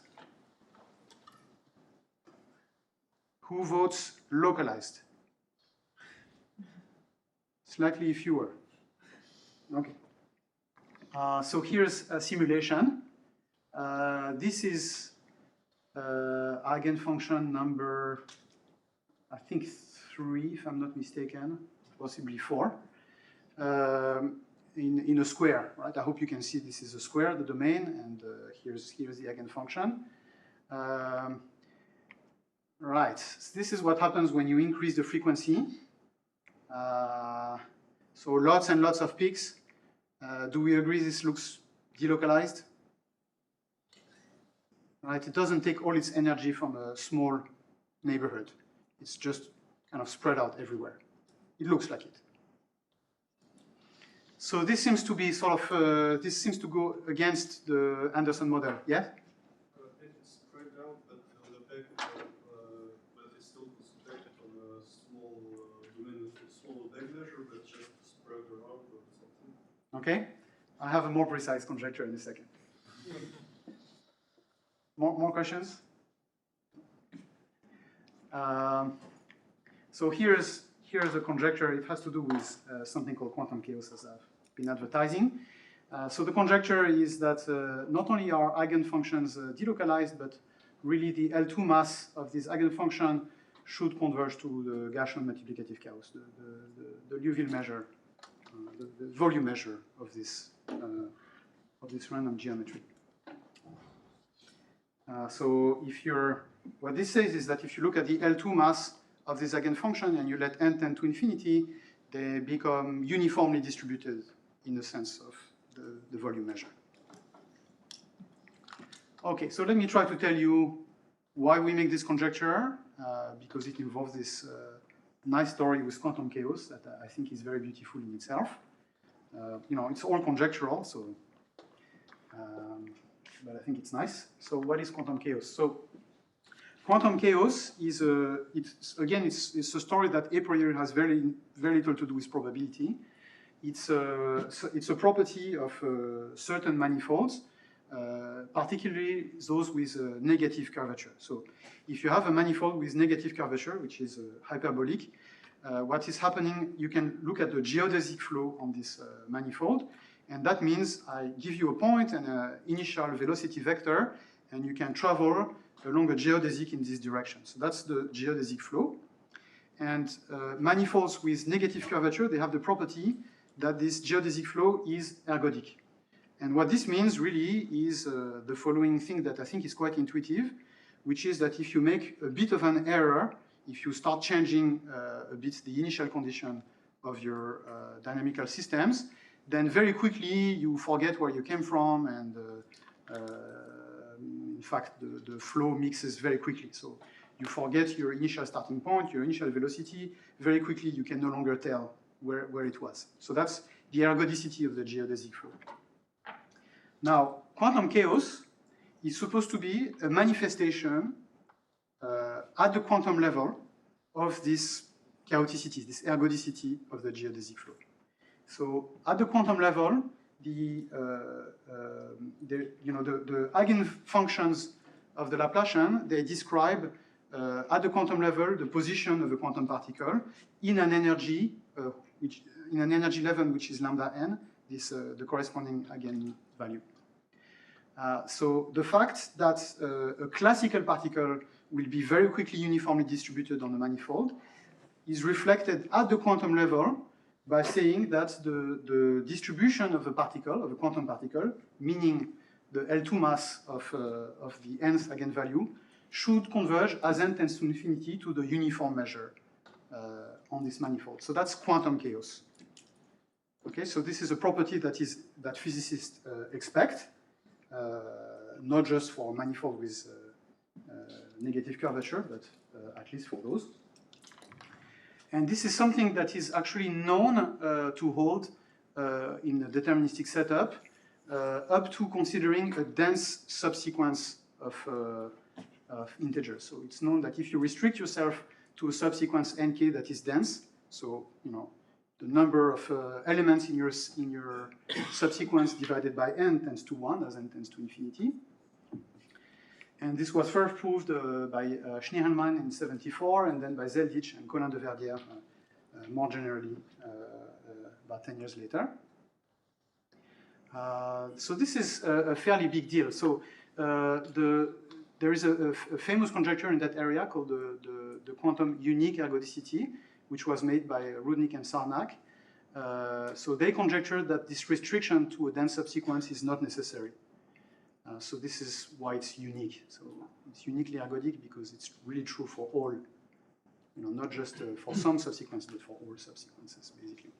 Who votes localized? Slightly fewer. Okay. So here's a simulation. This is eigenfunction number, I think 3, if I'm not mistaken, possibly 4, in a square, right? I hope you can see this is a square, the domain, and here's the eigenfunction. Right, so this is what happens when you increase the frequency. So lots and lots of peaks. Do we agree this looks delocalized? Right, it doesn't take all its energy from a small neighborhood. It's just kind of spread out everywhere. It looks like it. So this seems to be sort of, this seems to go against the Anderson model, yeah? It's spread out, but the back, but it's still concentrated on a small domain with a small back measure, but just spread around or something. Okay, I have a more precise conjecture in a second. More questions? So here's a conjecture. It has to do with something called quantum chaos, as I've been advertising. So the conjecture is that not only are eigenfunctions delocalized, but really the L2 mass of this eigenfunction should converge to the Gaussian multiplicative chaos, the Liouville measure, the volume measure of this random geometry. So if you're, what this says is that if you look at the L2 mass of this eigenfunction and you let n tend to infinity, they become uniformly distributed in the sense of the volume measure. Okay, so let me try to tell you why we make this conjecture, because it involves this nice story with quantum chaos that I think is very beautiful in itself. You know, it's all conjectural, so but I think it's nice. So what is quantum chaos? So quantum chaos is it's a story that a priori has very little to do with probability. It's a property of certain manifolds, particularly those with negative curvature. So if you have a manifold with negative curvature, which is hyperbolic, what is happening, you can look at the geodesic flow on this manifold, and that means I give you a point and an initial velocity vector, and you can travel along a geodesic in this direction. So that's the geodesic flow. And manifolds with negative curvature, they have the property that this geodesic flow is ergodic. And what this means really is the following thing that I think is quite intuitive, which is that if you make a bit of an error, if you start changing a bit the initial condition of your dynamical systems, then very quickly you forget where you came from, and in fact the flow mixes very quickly. So you forget your initial starting point, your initial velocity, very quickly you can no longer tell where it was. So that's the ergodicity of the geodesic flow. Now, quantum chaos is supposed to be a manifestation at the quantum level of this chaoticity, this ergodicity of the geodesic flow. So at the quantum level, the eigenfunctions of the Laplacian, they describe at the quantum level the position of a quantum particle in an energy level which is lambda n, this the corresponding eigenvalue. So the fact that a classical particle will be very quickly uniformly distributed on the manifold is reflected at the quantum level by saying that the distribution of a particle, of a quantum particle, meaning the L2 mass of the nth eigenvalue, should converge as n tends to infinity to the uniform measure on this manifold. So that's quantum chaos. Okay, so this is a property that physicists expect, not just for manifold with negative curvature, but at least for those. And this is something that is actually known to hold in a deterministic setup up to considering a dense subsequence of integers. So it's known that if you restrict yourself to a subsequence nk that is dense, so number of elements in your subsequence divided by n tends to 1, as n tends to infinity. And this was first proved by Schneemann in 1974, and then by Zeldich and Colin de Verdière more generally about 10 years later. So this is a fairly big deal. So there is a famous conjecture in that area called the quantum unique ergodicity, which was made by Rudnick and Sarnak. So they conjectured that this restriction to a dense subsequence is not necessary. So this is why it's unique. So it's uniquely ergodic because it's really true for all, not just for some subsequences, but for all subsequences, basically.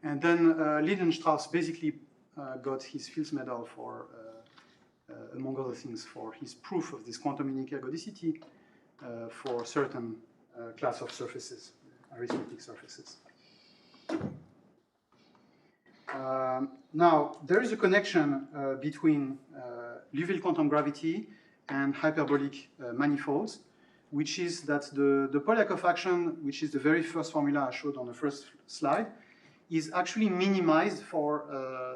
And then Lindenstrauss basically got his Fields Medal for, among other things, for his proof of this quantum unique ergodicity for certain class of surfaces, arithmetic surfaces. Now, there is a connection between Liouville quantum gravity and hyperbolic manifolds, which is that the Polyakov action, which is the very first formula I showed on the first slide, is actually minimized for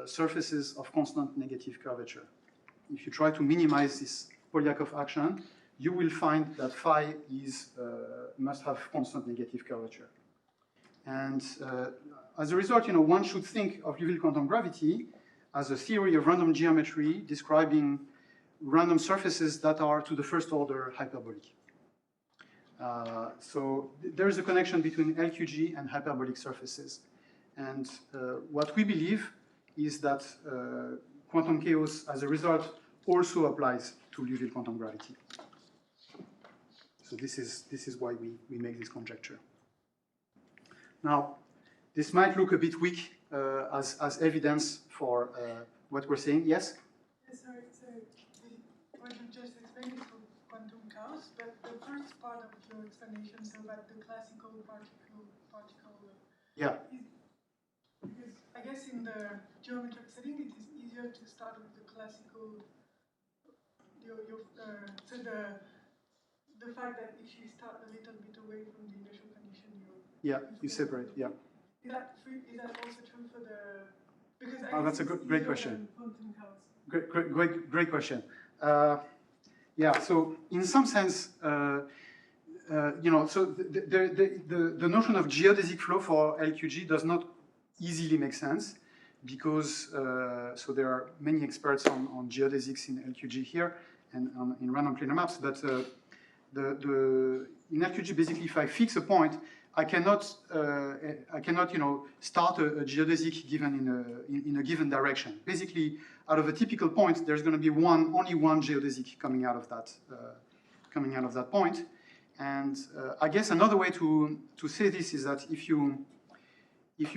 surfaces of constant negative curvature. If you try to minimize this Polyakov action, you will find that phi must have constant negative curvature. And as a result, one should think of Liouville quantum gravity as a theory of random geometry describing random surfaces that are to the first order hyperbolic. So there is a connection between LQG and hyperbolic surfaces. And what we believe is that quantum chaos, as a result, also applies to Liouville quantum gravity. So this is why we make this conjecture. Now, this might look a bit weak as evidence for what we're saying. Yes? Yes, sorry. So what you just explained is for quantum chaos, but the first part of your explanation, so about the classical particle. Yeah. Because I guess in the geometric setting, it is easier to start with the classical. So the fact that if you start a little bit away from the initial condition, you separate. Yeah. Is that also true for the? Because that's a great question. Quantum chaos. Great question. Yeah. So in some sense, so the notion of geodesic flow for LQG does not easily make sense because so there are many experts on geodesics in LQG here and in random planar maps, but in LQG basically if I fix a point, I cannot start a geodesic given in a given direction. Basically, out of a typical point, there's going to be only one geodesic coming out of that point. And I guess another way to say this is that if you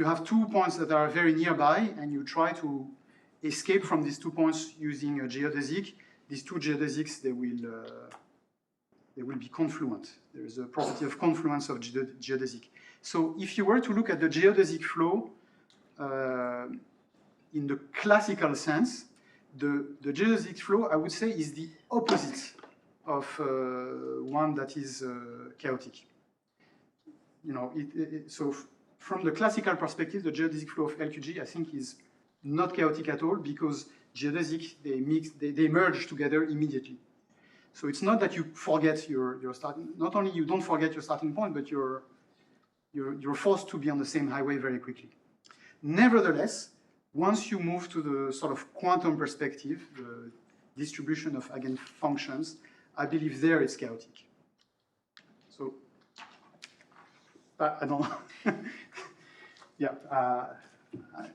have 2 points that are very nearby and you try to escape from these 2 points using a geodesic, these 2 geodesics they will be confluent. There is a property of confluence of geodesic. So if you were to look at the geodesic flow in the classical sense, the geodesic flow, I would say, is the opposite of one that is chaotic. So from the classical perspective, the geodesic flow of LQG, I think, is not chaotic at all because geodesic, they merge together immediately. So it's not that you forget your starting. Not only you don't forget your starting point, but you're forced to be on the same highway very quickly. Nevertheless, once you move to the sort of quantum perspective, the distribution of eigenfunctions, I believe there it's chaotic. So I don't know. Yeah,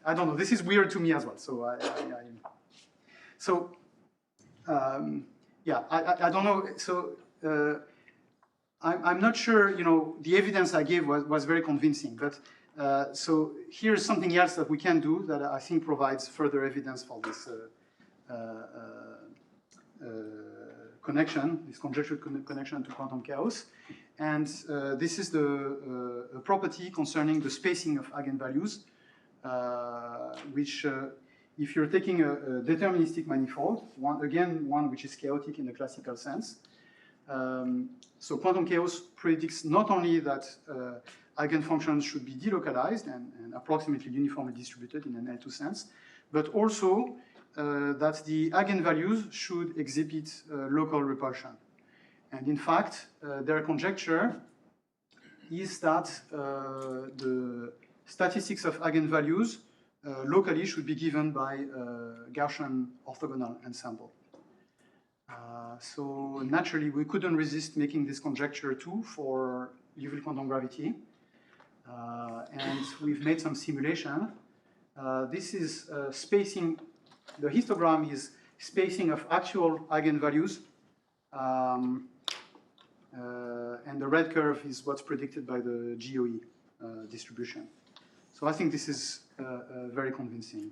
I don't know. This is weird to me as well. So yeah, I don't know. So I'm not sure. The evidence I gave was very convincing. But so here's something else that we can do that I think provides further evidence for this connection, this conjectural connection to quantum chaos. And this is the property concerning the spacing of eigenvalues, which if you're taking a deterministic manifold, one which is chaotic in the classical sense, So quantum chaos predicts not only that eigenfunctions should be delocalized and approximately uniformly distributed in an L2 sense, but also that the eigenvalues should exhibit local repulsion. And in fact, their conjecture is that the statistics of eigenvalues locally should be given by Gaussian orthogonal ensemble. So naturally, we couldn't resist making this conjecture too for Liouville quantum gravity. And we've made some simulation. This is spacing, the histogram is spacing of actual eigenvalues. And the red curve is what's predicted by the GOE distribution. So I think this is a very convincing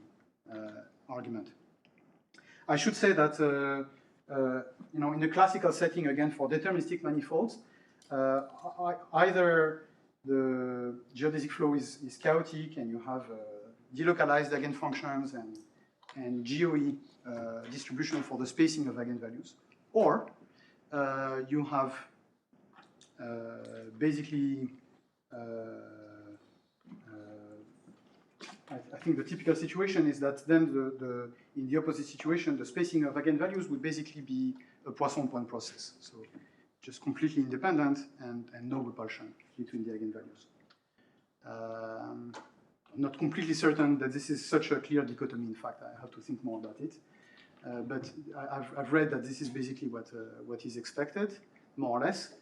argument. I should say that in the classical setting, again, for deterministic manifolds, either the geodesic flow is chaotic and you have delocalized eigenfunctions and GOE distribution for the spacing of eigenvalues, or you have basically, I think the typical situation is that then in the opposite situation, the spacing of eigenvalues would basically be a Poisson point process. So just completely independent and no repulsion between the eigenvalues. I'm not completely certain that this is such a clear dichotomy. In fact, I have to think more about it. But I've read that this is basically what is expected, more or less.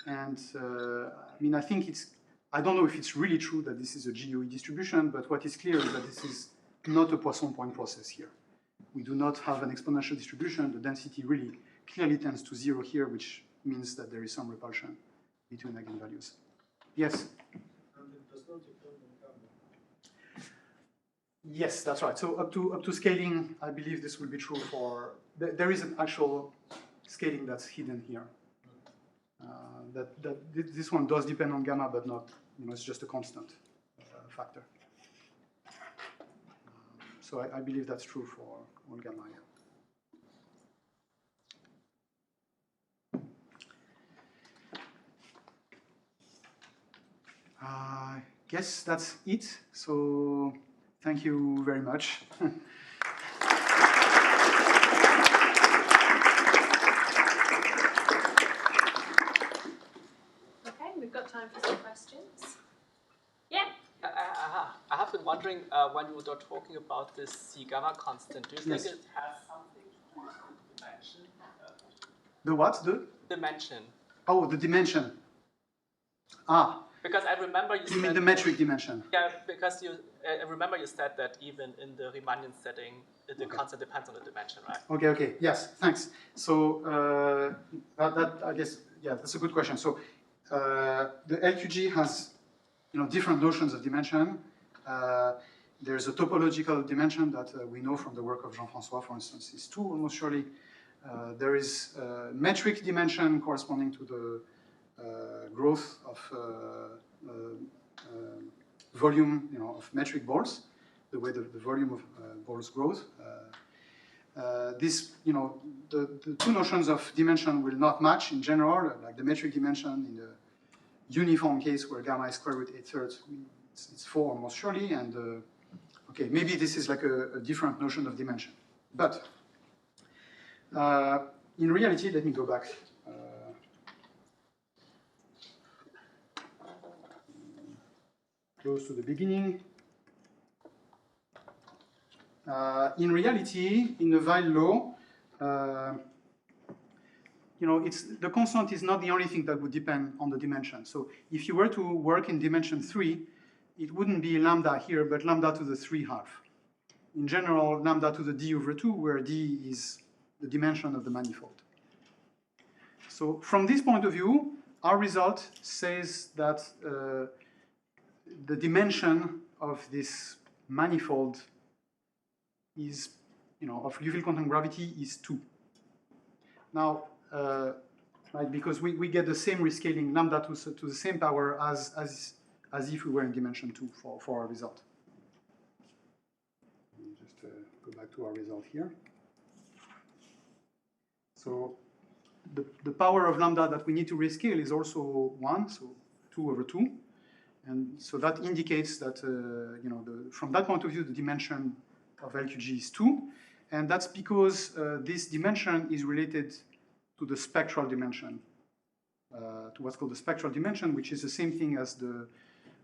And I mean, I think I don't know if it's really true that this is a GOE distribution, but what is clear is that this is not a Poisson point process here. We do not have an exponential distribution. The density really clearly tends to 0 here, which means that there is some repulsion between eigenvalues. Yes? And it does not depend on gamma. Yes, that's right. So up to scaling, I believe this will be true for, there is an actual scaling that's hidden here. This one does depend on gamma, but not, it's just a constant factor. So I believe that's true for all gamma, yeah. I guess that's it. So thank you very much. Okay, we've got time for some questions. Yeah. I have been wondering when you were talking about this C gamma constant, do you think it has something to do with the dimension? The what? The dimension. Oh, the dimension. Ah. Because I remember you said... You mean the metric dimension? Yeah, because I remember you said that even in the Riemannian setting, the constant depends on the dimension, right? Okay, yes, thanks. So that I guess, yeah, that's a good question. So the LQG has, different notions of dimension. There's a topological dimension that we know from the work of Jean-François, for instance, is 2 almost surely. There is a metric dimension corresponding to the growth of volume, of metric balls, the way the volume of balls grows. The 2 notions of dimension will not match in general, like the metric dimension in the uniform case where gamma is square root 8/3, it's 4 almost surely, and okay, maybe this is like a different notion of dimension. But in reality, let me go back. Close to the beginning. In reality, in the Weyl law, the constant is not the only thing that would depend on the dimension. So if you were to work in dimension 3, it wouldn't be lambda here, but lambda to the 3/2. In general, lambda to the d/2, where d is the dimension of the manifold. So from this point of view, our result says that the dimension of this manifold is, of Liouville quantum gravity is 2. Now, right, because we get the same rescaling lambda to the same power as if we were in dimension 2 for our result. Let me just go back to our result here. So the power of lambda that we need to rescale is also 1, so 2 over 2. And so that indicates that, from that point of view, the dimension of LQG is 2. And that's because this dimension is related to the spectral dimension, to what's called the spectral dimension, which is the same thing as the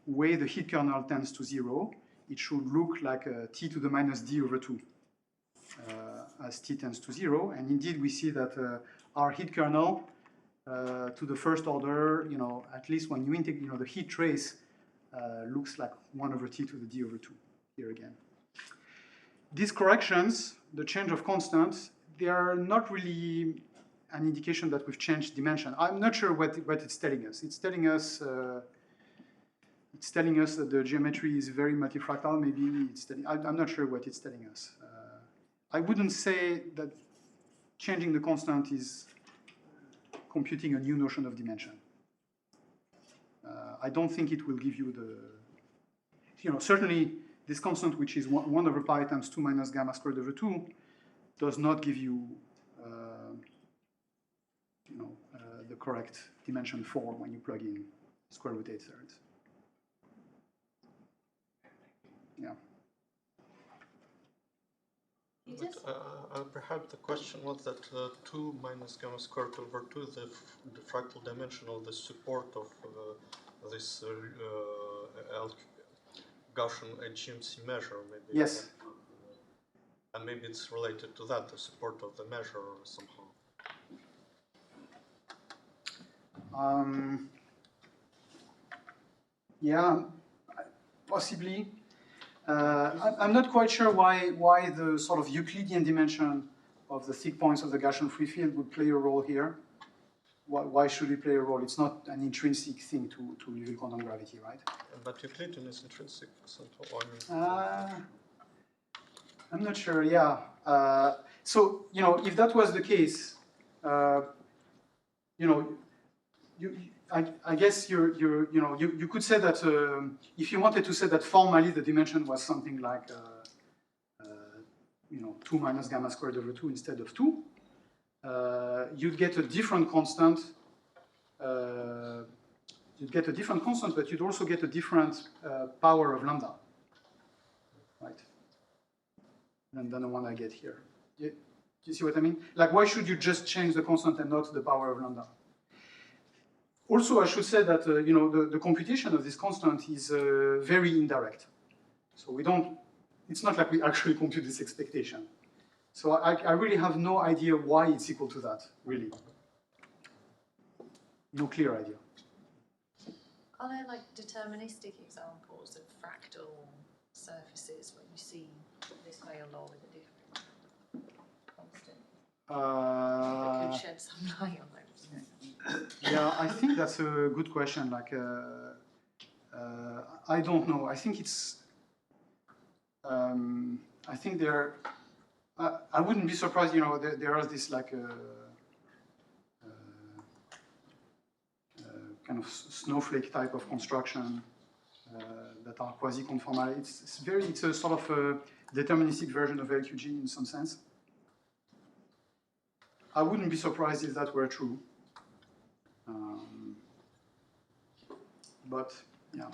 way the heat kernel tends to 0. It should look like t to the minus d over 2 as t tends to 0. And indeed, we see that our heat kernel to the first order, at least when you integrate, the heat trace looks like 1 over t to the d over 2 here again. These corrections, the change of constants, they are not really an indication that we've changed dimension. I'm not sure what it's telling us. It's telling us that the geometry is very multifractal. Maybe it's telling. I'm not sure what it's telling us. I wouldn't say that changing the constant is computing a new notion of dimension. I don't think it will give you the, certainly this constant, which is 1 over pi times 2 minus gamma squared over 2, does not give you, the correct dimension 4 when you plug in square root 8 thirds. Yeah. Perhaps the question was that 2 minus gamma squared over 2 is the fractal dimension of the support of this Gaussian HMC measure. Maybe. Yes. And maybe it's related to that, the support of the measure somehow. Yeah, possibly. I'm not quite sure why the sort of Euclidean dimension of the thick points of the Gaussian free field would play a role here. Why should it play a role? It's not an intrinsic thing to reveal quantum gravity, right? But Euclidean is intrinsic, so I'm not sure, yeah. So, if that was the case, I guess you could say that if you wanted to say that formally the dimension was something like 2 minus gamma squared over 2 instead of 2, you'd get a different constant. But you'd also get a different power of lambda, right? Than the one I get here. Do you see what I mean? Like, why should you just change the constant and not the power of lambda? Also, I should say that the computation of this constant is very indirect. So it's not like we actually compute this expectation. So I really have no idea why it's equal to that, really. No clear idea. Are there like deterministic examples of fractal surfaces where you see this Weyl law with a different constant? That could shed some light on those. Yeah, I think that's a good question. Like, I don't know. I think it's. I think there. I wouldn't be surprised. There are this like kind of snowflake type of construction that are quasi-conformal. It's a sort of a deterministic version of LQG in some sense. I wouldn't be surprised if that were true. But yeah.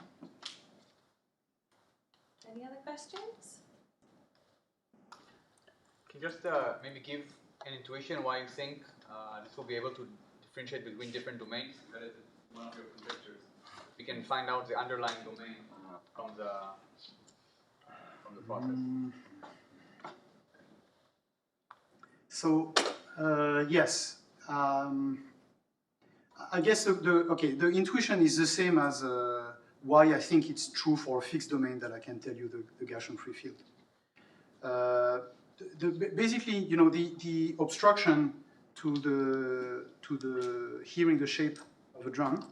Any other questions? Can you just maybe give an intuition why you think this will be able to differentiate between different domains? That is one of your conjectures. We can find out the underlying domain from the process. So yes, I guess the intuition is the same as why I think it's true for a fixed domain that I can tell you the Gaussian free field. Basically, the obstruction to the hearing the shape of a drum,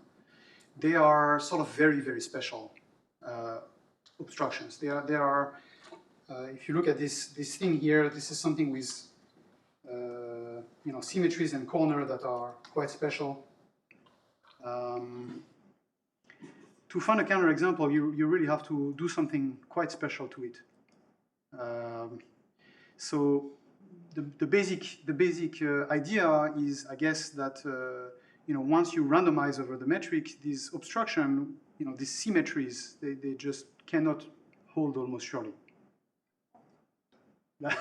they are sort of very, very special obstructions. They are if you look at this thing here, this is something with symmetries and corner that are quite special. To find a counterexample, you really have to do something quite special to it. So the basic idea is, I guess, that once you randomize over the metric, these obstruction, these symmetries, they just cannot hold almost surely. What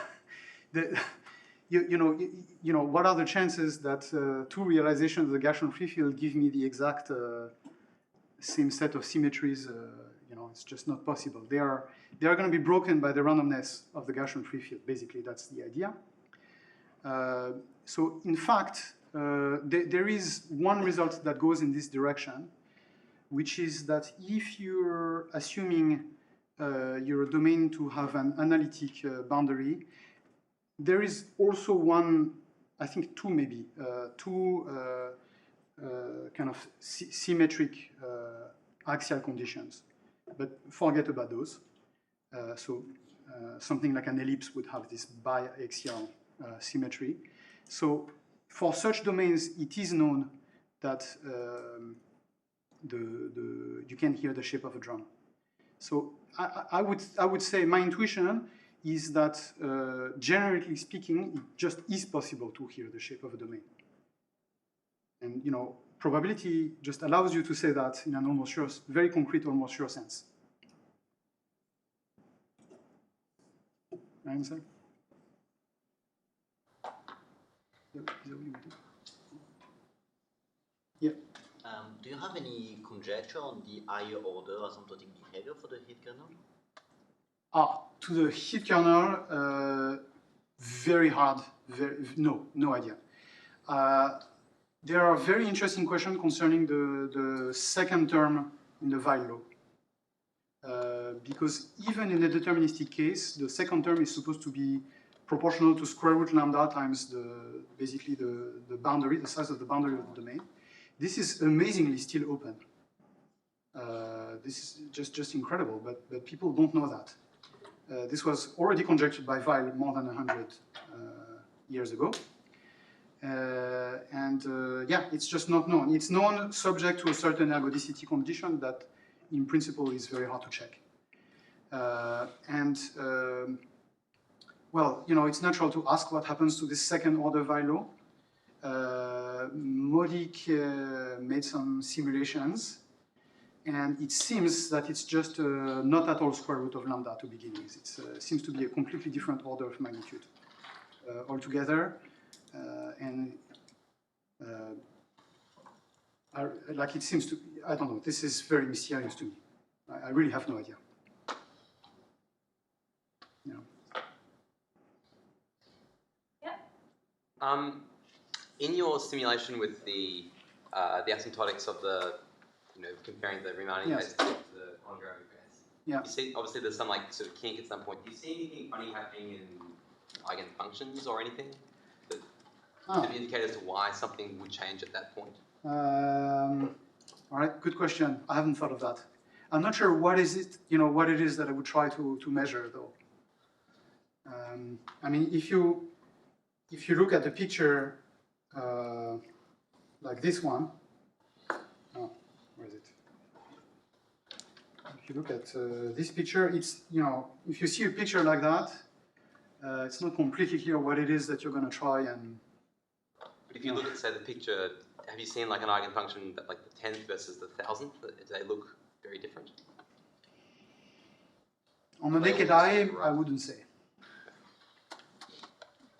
are the chances that two realizations of the Gaussian free field give me the exact same set of symmetries? It's just not possible. They are going to be broken by the randomness of the Gaussian free field. Basically, that's the idea. So, in fact, there is one result that goes in this direction, which is that if you're assuming your domain to have an analytic boundary, there is also one, I think two maybe, two kind of symmetric axial conditions. But forget about those. Something like an ellipse would have this biaxial symmetry. So for such domains, it is known that you can hear the shape of a drum. So I would say my intuition is that generally speaking, it just is possible to hear the shape of a domain. And probability just allows you to say that in an almost sure, very concrete, almost sure sense. Answer? Yeah. Do you have any conjecture on the higher order asymptotic behavior for the heat kernel? To the heat kernel, very hard. No idea. There are very interesting questions concerning the second term in the Weyl law. Because even in a deterministic case, the second term is supposed to be proportional to square root lambda times basically the boundary, the size of the boundary of the domain. This is amazingly still open. This is just incredible, but people don't know that. This was already conjectured by Weyl more than 100 years ago. Yeah, it's just not known. It's known subject to a certain ergodicity condition that in principle is very hard to check. Well, it's natural to ask what happens to this second order Weyl law. Modic made some simulations, and it seems that it's just not at all square root of lambda to begin with. It seems to be a completely different order of magnitude altogether. Like it seems to, I don't know, this is very mysterious to me. I really have no idea. Yeah. In your simulation with the asymptotics of the, comparing the Riemannian base to the ongoing base, yeah. You see, obviously there's some sort of kink at some point. Do you see anything funny happening in eigenfunctions or anything that could indicate as to why something would change at that point? All right, good question. I haven't thought of that. I'm not sure what is it, what it is that I would try to measure though. I mean, if you look at the picture like this one, where is it? If you look at this picture, it's, if you see a picture like that, it's not completely clear what it is that you're going to try and... But if you look at, say, the picture, have you seen like an eigenfunction that like the 10th versus the 1000th? Do they look very different? On the naked eye, I wouldn't say.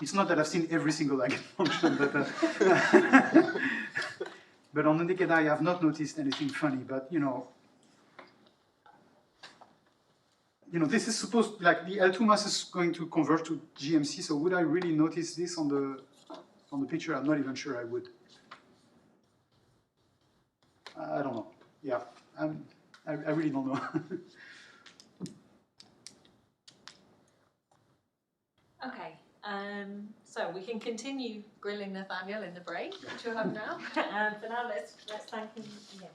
It's not that I've seen every single eigenfunction, but on the naked eye, I've not noticed anything funny. But this is supposed, like the L2 mass is going to converge to GMC. So would I really notice this on the picture? I'm not even sure I would. I don't know. Yeah, I really don't know. Okay, so we can continue grilling Nathanael in the break, which we'll have now. For now, let's thank him again.